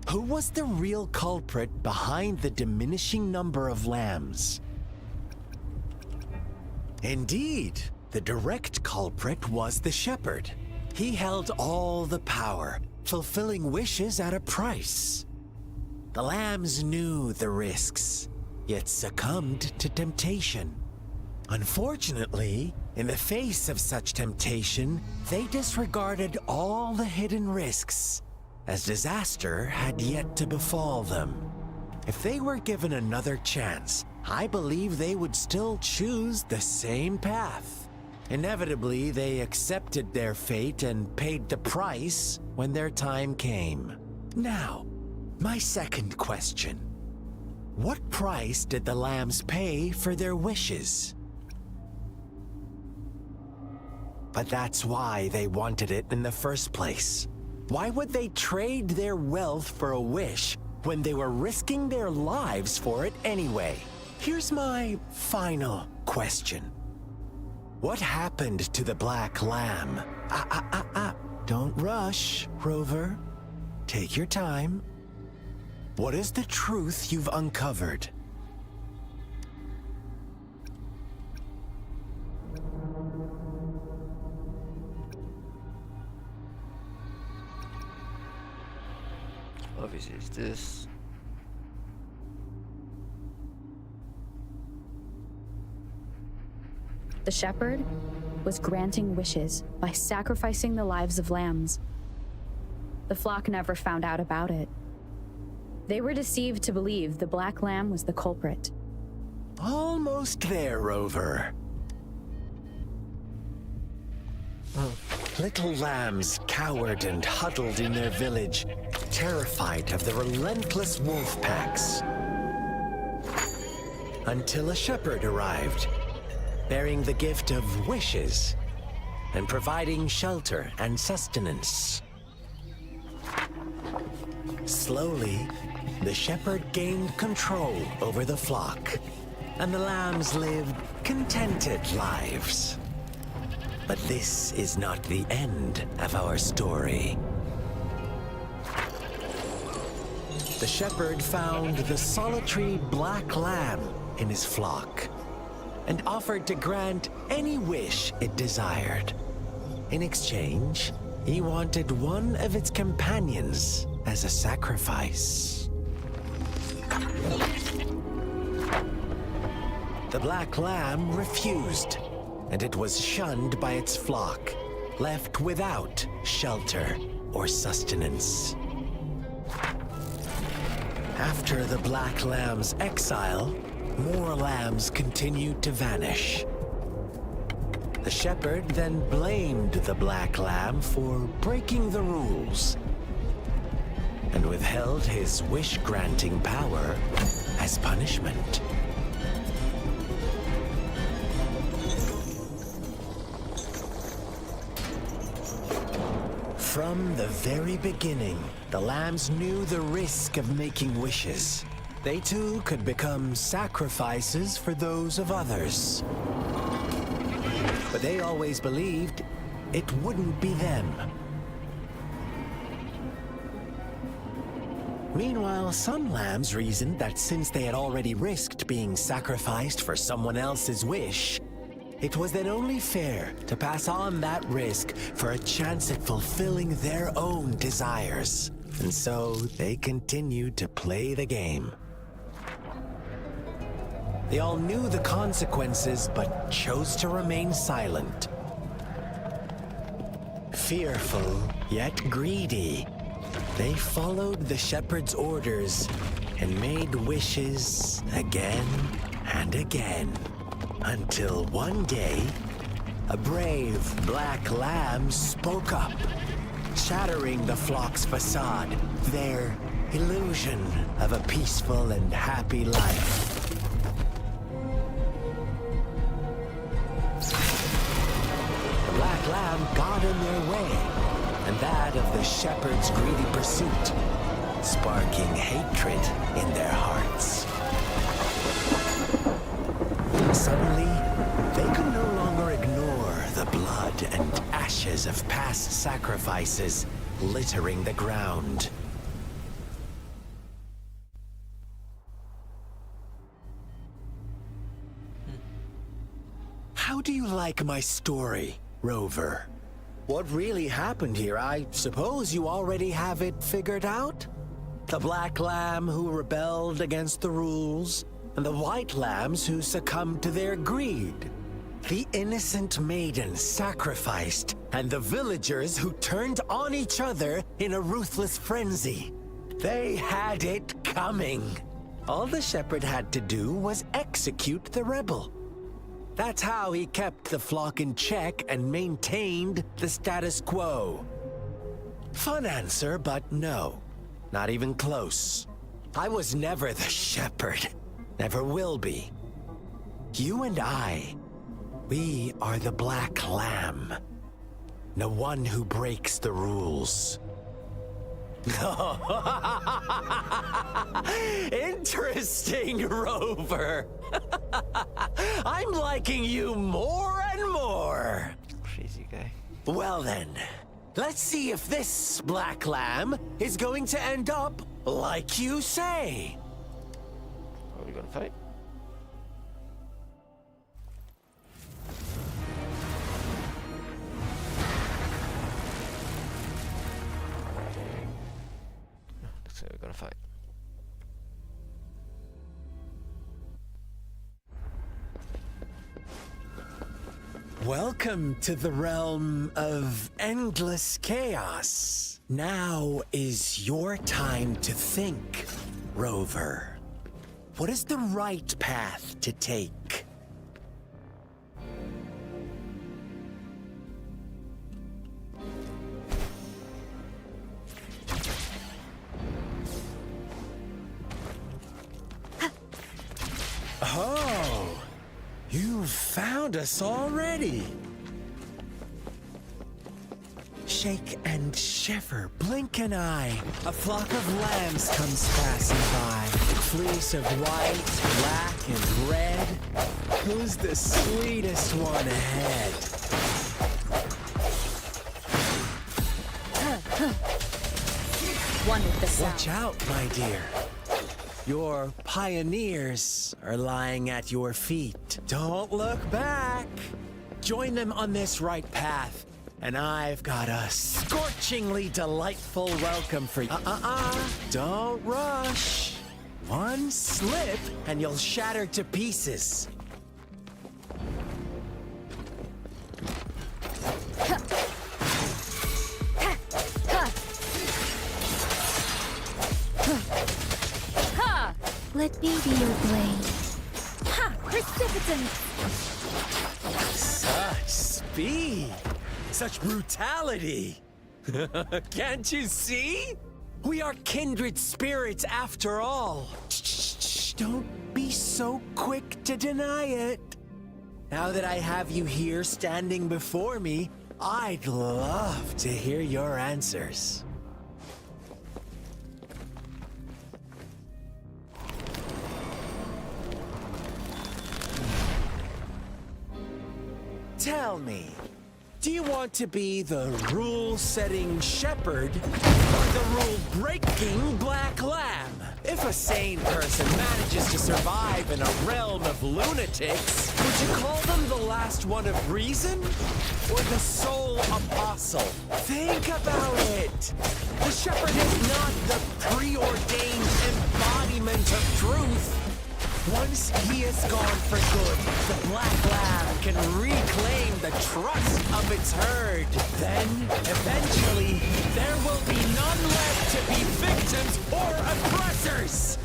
Who was the real culprit behind the diminishing number of lambs? Indeed, the direct culprit was the shepherd. He held all the power, fulfilling wishes at a price. The lambs knew the risks, yet succumbed to temptation. Unfortunately, in the face of such temptation, they disregarded all the hidden risks, as disaster had yet to befall them. If they were given another chance, I believe they would still choose the same path. Inevitably, they accepted their fate and paid the price when their time came. Now, my second question. What price did the lambs pay for their wishes? But that's why they wanted it in the first place. Why would they trade their wealth for a wish when they were risking their lives for it anyway? Here's my final question. What happened to the black lamb? Don't rush, Rover. Take your time. What is the truth you've uncovered? Obviously, it's this. The shepherd was granting wishes by sacrificing the lives of lambs. The flock never found out about it. They were deceived to believe the black lamb was the culprit. Almost there, Rover. Little lambs cowered and huddled in their village, terrified of the relentless wolf packs. Until a shepherd arrived, bearing the gift of wishes and providing shelter and sustenance. Slowly, the shepherd gained control over the flock, and the lambs lived contented lives. But this is not the end of our story. The shepherd found the solitary black lamb in his flock and offered to grant any wish it desired. In exchange, he wanted one of its companions as a sacrifice. The black lamb refused, and it was shunned by its flock, left without shelter or sustenance. After the black lamb's exile, more lambs continued to vanish. The shepherd then blamed the black lamb for breaking the rules and withheld his wish-granting power as punishment. From the very beginning, the lambs knew the risk of making wishes. They too could become sacrifices for those of others. But they always believed it wouldn't be them. Meanwhile, some lambs reasoned that since they had already risked being sacrificed for someone else's wish, it was then only fair to pass on that risk for a chance at fulfilling their own desires. And so they continued to play the game. They all knew the consequences, but chose to remain silent. Fearful, yet greedy, they followed the shepherd's orders and made wishes again and again. Until one day, a brave black lamb spoke up, shattering the flock's facade, their illusion of a peaceful and happy life. The black lamb got in their way, and that of the shepherd's greedy pursuit, sparking hatred in their hearts. Suddenly, they could no longer ignore the blood and ashes of past sacrifices littering the ground. How do you like my story, Rover? What really happened here? I suppose you already have it figured out? The black lamb who rebelled against the rules, and the white lambs who succumbed to their greed. The innocent maiden sacrificed, and the villagers who turned on each other in a ruthless frenzy. They had it coming. All the shepherd had to do was execute the rebel. That's how he kept the flock in check and maintained the status quo. Fun answer, but no. Not even close. I was never the shepherd. Never will be. You and I, we are the black lamb. The one who breaks the rules. Interesting, Rover. I'm liking you more and more. Crazy guy. Well then, let's see if this black lamb is going to end up like you say. Are we gonna fight? Looks like we're gonna fight. Welcome to the realm of endless chaos. Now is your time to think, Rover. what is the right path to take? Oh, you found us already. Shake and shiver, blink an eye. A flock of lambs comes passing by. Fleece of white, black, and red. Who's the sweetest one ahead? One with the sound. Watch out, my dear. Your pioneers are lying at your feet. Don't look back. Join them on this right path, and I've got a scorchingly delightful welcome for you. Don't rush. One slip, and you'll shatter to pieces. Let me be your blade. Ha! Precipitant! Such speed! Such brutality! Can't you see? We are kindred spirits after all. Shh, don't be so quick to deny it. Now that I have you here standing before me, I'd love to hear your answers. Tell me, do you want to be the rule-setting shepherd or the rule-breaking black lamb? If a sane person manages to survive in a realm of lunatics, would you call them the last one of reason or the sole apostle? Think about it. The shepherd is not the preordained embodiment of truth. Once he is gone for good, the black lamb can reclaim the trust of its herd. Then, eventually, there will be none left to be victims or oppressors!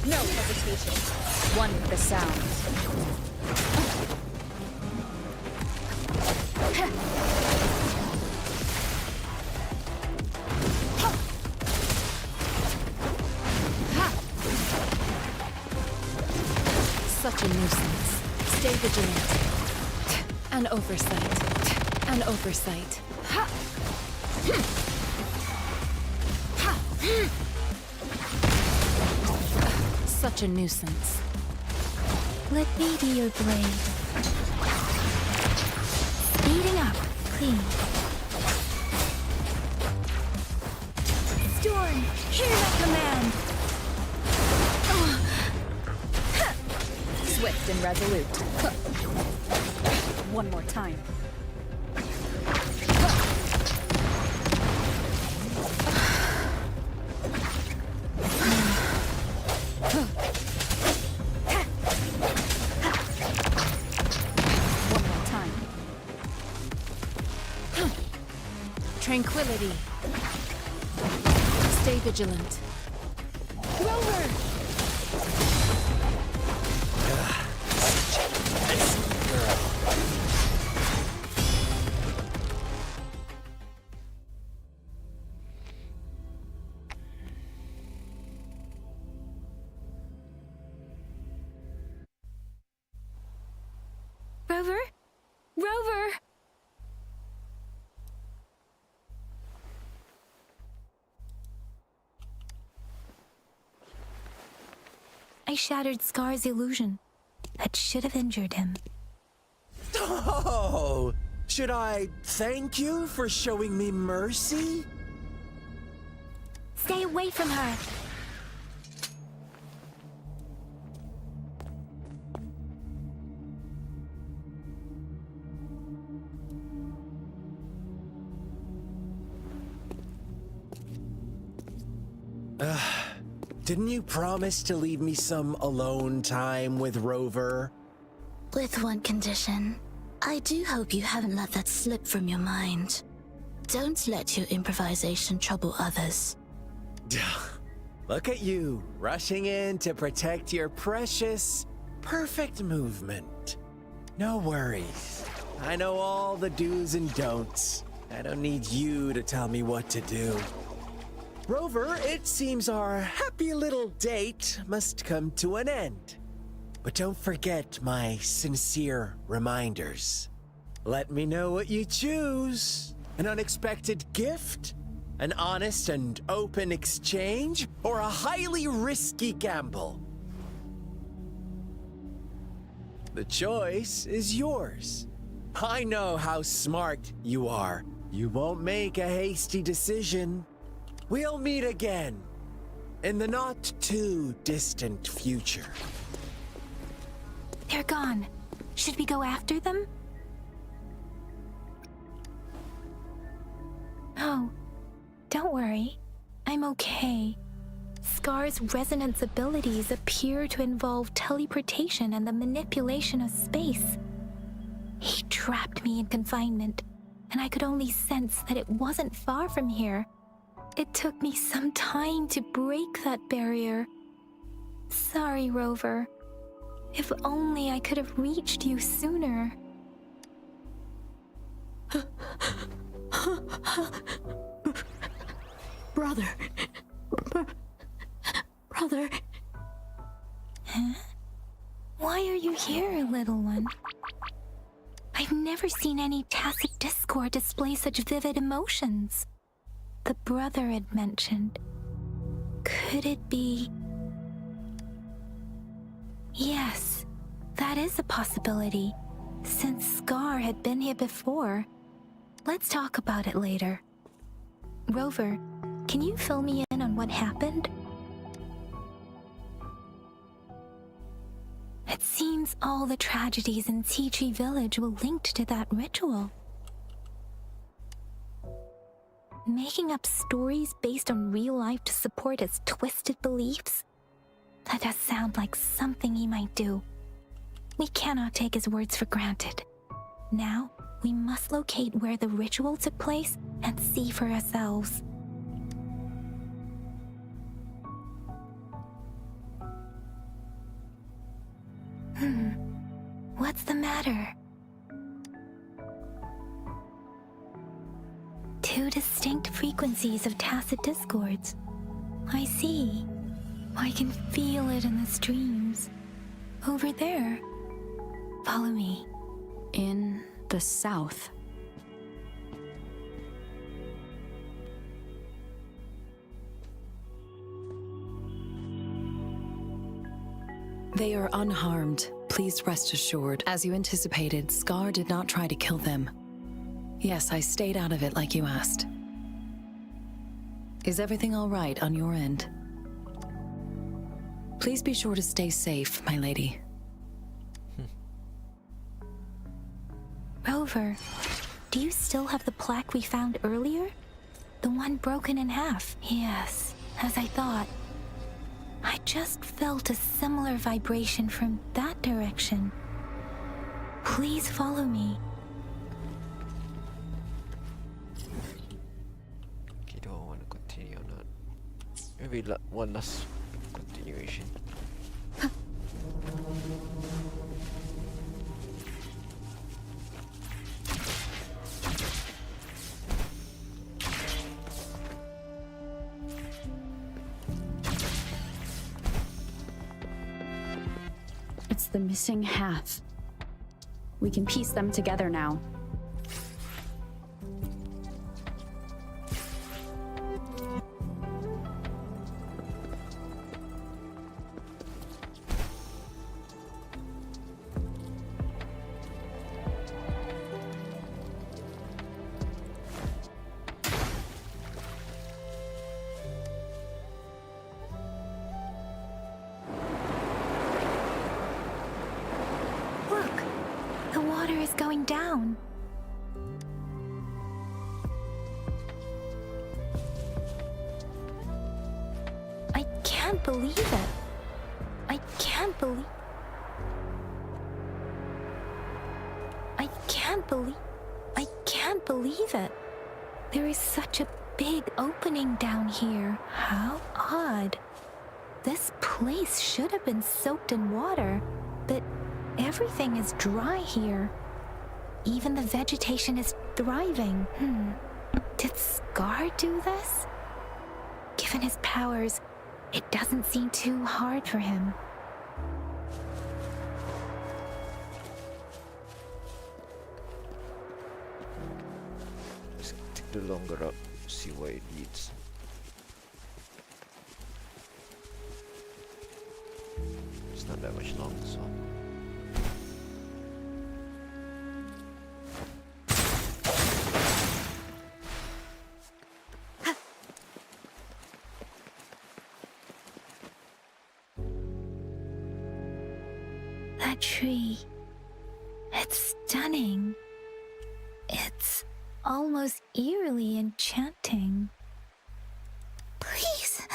No hesitation. One with the sound. Such a nuisance. Stay vigilant. An oversight. An oversight. Such a nuisance. Let me be your blade. Speeding up, clean. Storm, hear my command. Swift and resolute. One more time. One more time. Tranquility. Stay vigilant. Rover! Rover? Rover! I shattered Scar's illusion. That should have injured him. Oh! Should I thank you for showing me mercy? Stay away from her! Didn't you promise to leave me some alone time with Rover? With one condition. I do hope you haven't let that slip from your mind. Don't let your improvisation trouble others. Look at you, rushing in to protect your precious, perfect movement. No worries. I know all the do's and don'ts. I don't need you to tell me what to do. Rover, it seems our happy little date must come to an end. But don't forget my sincere reminders. Let me know what you choose. An unexpected gift? An honest and open exchange? Or a highly risky gamble? The choice is yours. I know how smart you are. You won't make a hasty decision. We'll meet again in the not too distant future. They're gone. Should we go after them? Oh, don't worry. I'm okay. Scar's resonance abilities appear to involve teleportation and the manipulation of space. He trapped me in confinement, and I could only sense that it wasn't far from here. It took me some time to break that barrier. Sorry, Rover. If only I could have reached you sooner. Brother. Brother. Huh? Why are you here, little one? I've never seen any tacit discord display such vivid emotions. The brother had mentioned. Could it be... Yes, that is a possibility. Since Scar had been here before. Let's talk about it later. Rover, can you fill me in on what happened? It seems all the tragedies in Tea Tree Village were linked to that ritual. Making up stories based on real life to support his twisted beliefs? That does sound like something he might do. We cannot take his words for granted. Now, we must locate where the ritual took place and see for ourselves. What's the matter? Two distinct frequencies of tacit discords. I see. I can feel it in the streams. Over there. Follow me. In the south. They are unharmed. Please rest assured. As you anticipated, Scar did not try to kill them. Yes, I stayed out of it like you asked. Is everything all right on your end? Please be sure to stay safe, my lady. Rover, do you still have the plaque we found earlier? The one broken in half? Yes, as I thought. I just felt a similar vibration from that direction. Please follow me. Okay, do I want to continue or not? Maybe one last continuation. It's the missing half. We can piece them together now. Going down. I can't believe it. I can't believe... I can't can't believe it. There is such a big opening down here. How odd. This place should have been soaked in water, but everything is dry here. Even the vegetation is thriving. Did Scar do this? Given his powers, it doesn't seem too hard for him. Let's take the longer route, see where it leads. It's not that much long, so. That tree. It's stunning. It's almost eerily enchanting. Please,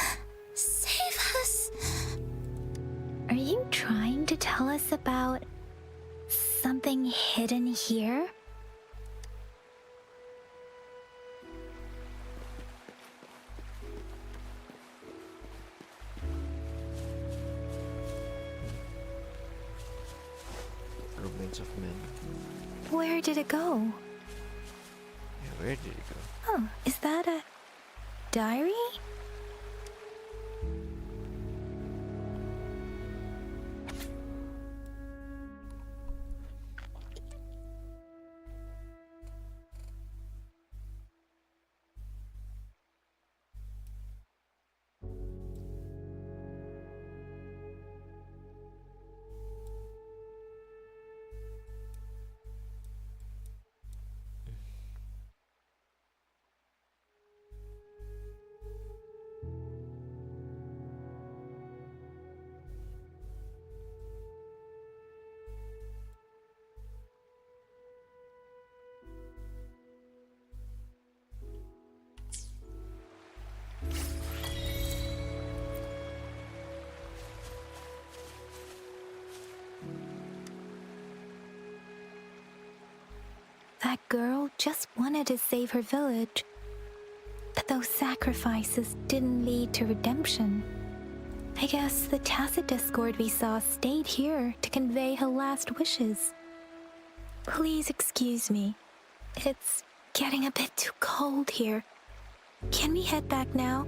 save us. Are you trying to tell us about something hidden here? Remains of men. Where did it go? Yeah, where did it go? Oh, is that a diary? That girl just wanted to save her village. But those sacrifices didn't lead to redemption. I guess the tacit discord we saw stayed here to convey her last wishes. Please excuse me. It's getting a bit too cold here. Can we head back now?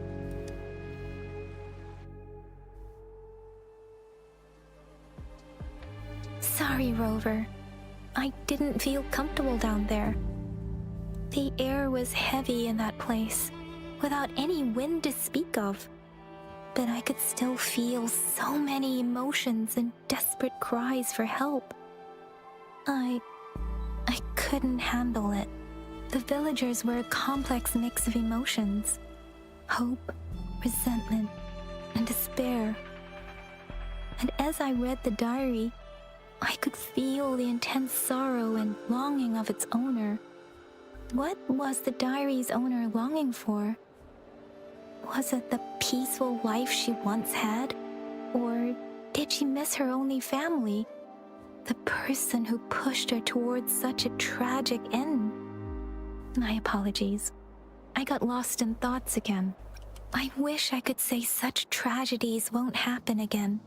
Sorry, Rover. I didn't feel comfortable down there. The air was heavy in that place, without any wind to speak of. But I could still feel so many emotions and desperate cries for help. I couldn't handle it. The villagers were a complex mix of emotions. Hope, resentment, and despair. And as I read the diary, I could feel the intense sorrow and longing of its owner. What was the diary's owner longing for? Was it the peaceful life she once had? Or did she miss her only family? The person who pushed her towards such a tragic end? My apologies. I got lost in thoughts again. I wish I could say such tragedies won't happen again,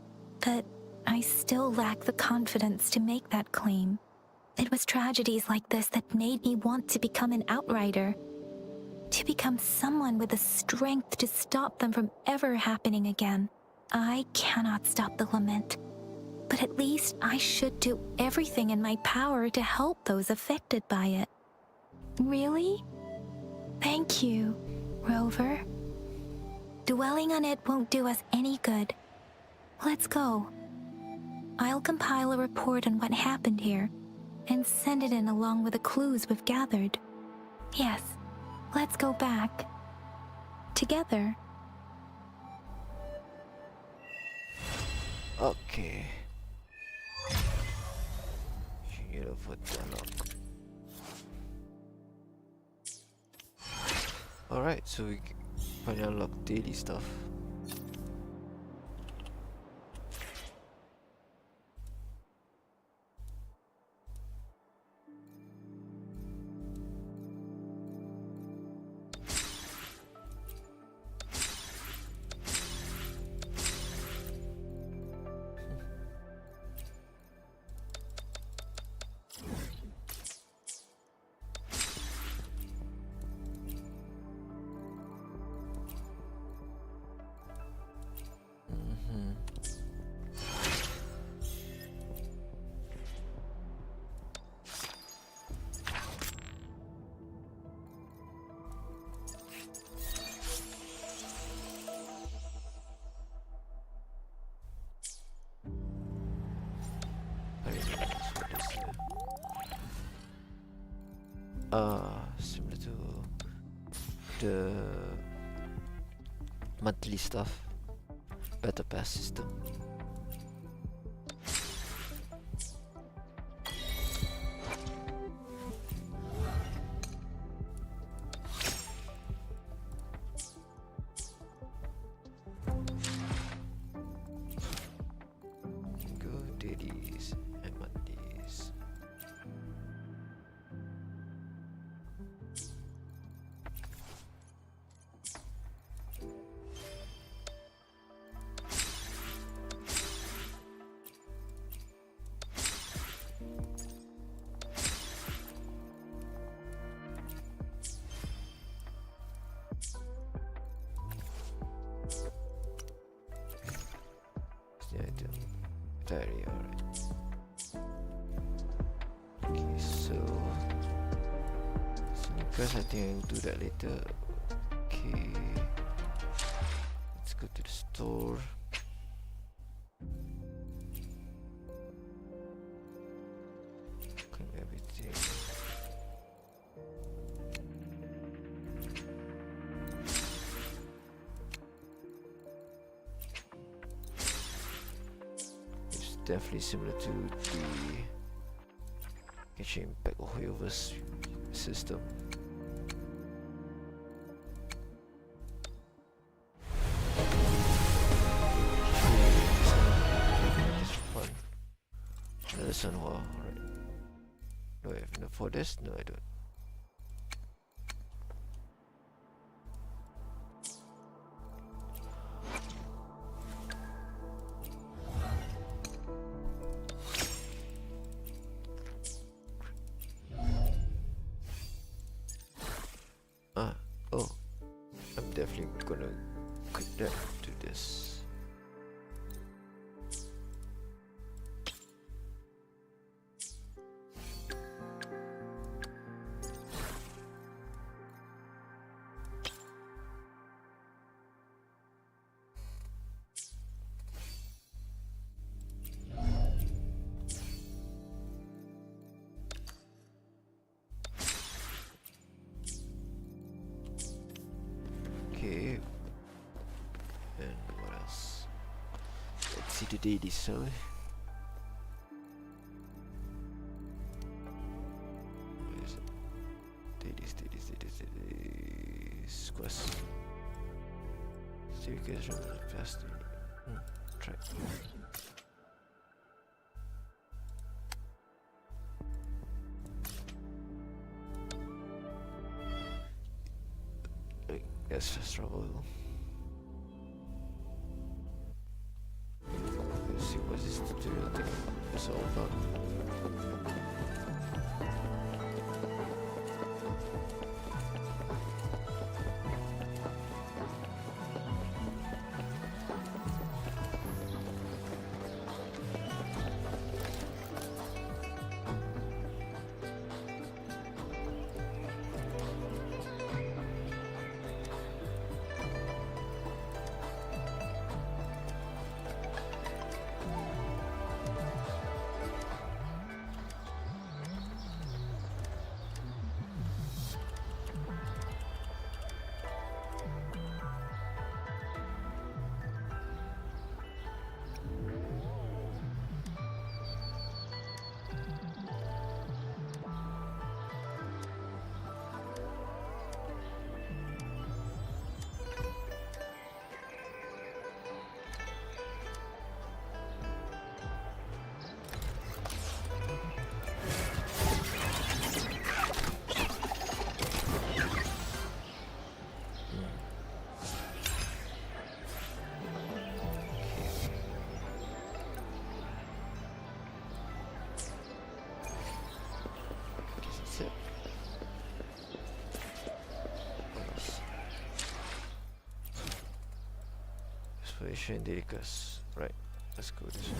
but I still lack the confidence to make that claim. It was tragedies like this that made me want to become an outrider. To become someone with the strength to stop them from ever happening again. I cannot stop the lament, but at least I should do everything in my power to help those affected by it. Really? Thank you, Rover. Dwelling on it won't do us any good. Let's go. I'll compile a report on what happened here and send it in along with the clues we've gathered. Yes, let's go back. Together. Okay. Shield of unlock. Alright, so we can unlock daily stuff. Similar to the monthly stuff. Battle pass system. Go dailies and mondays. Diary, alright. Okay, so sneakers, I think I'll do that later. Okay, let's go to the store. Claim everything. Definitely similar to the Genshin Impact Hoyover system. Just fun. Another Sunhua, alright. Do I have enough for this? No, I don't. Oh, I'm definitely gonna quick that to this. Okay, and what else? Let's see the daily so. Where is it? Dailies. Quest. So you guys remember the past. Try. That's just trouble. Let's see what this tutorial thing is all about. Exploration Dedicus. Right, let's go this way.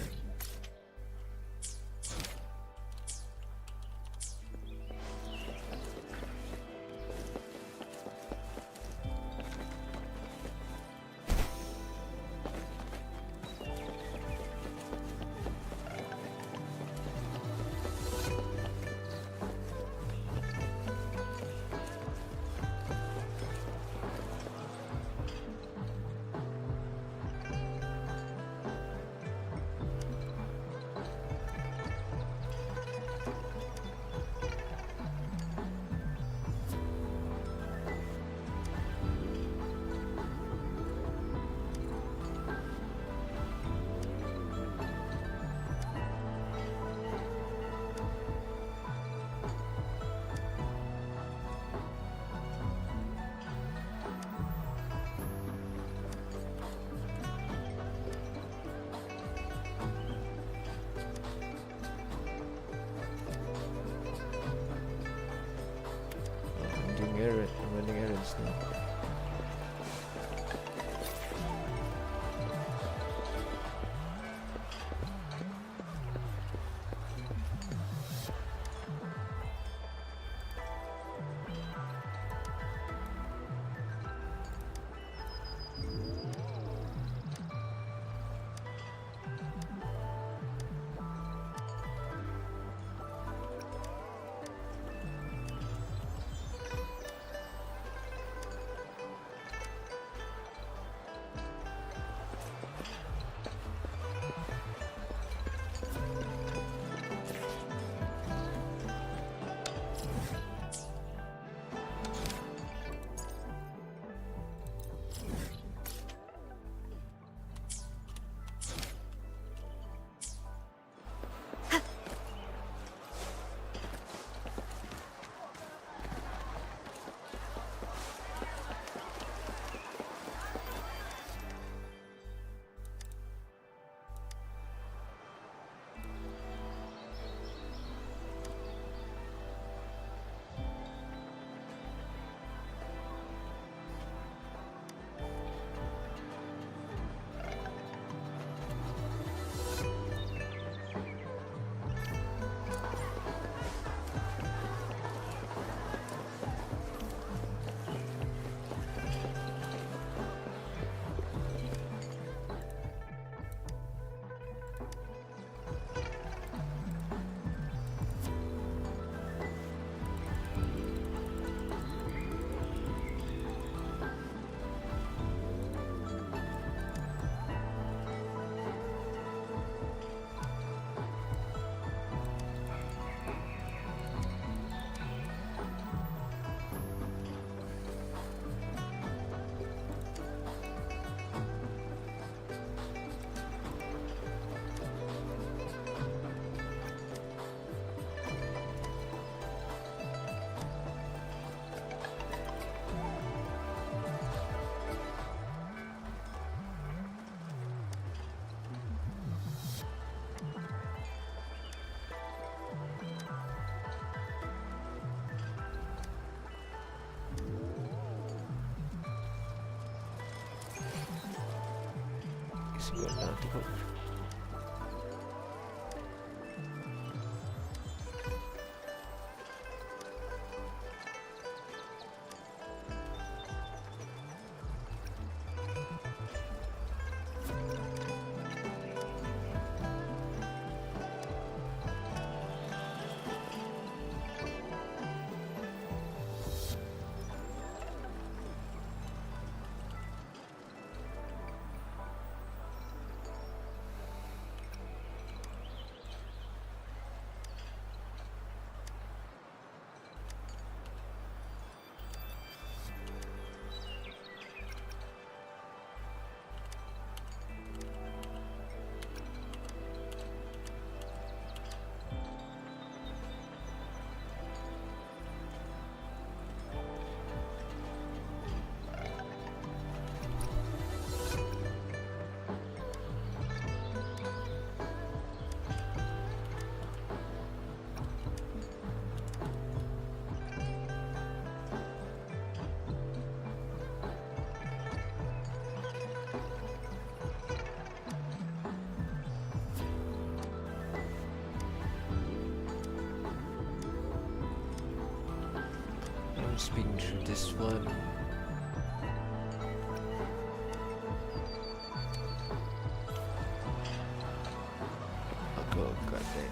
It's going down to work. Spin through this one. I'll go grab it.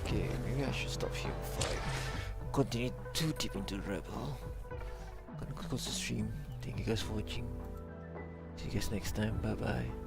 Okay, maybe I should stop here before I continue too deep into the rabbit hole. Gonna close the stream. Thank you guys for watching. See you guys next time. Bye bye.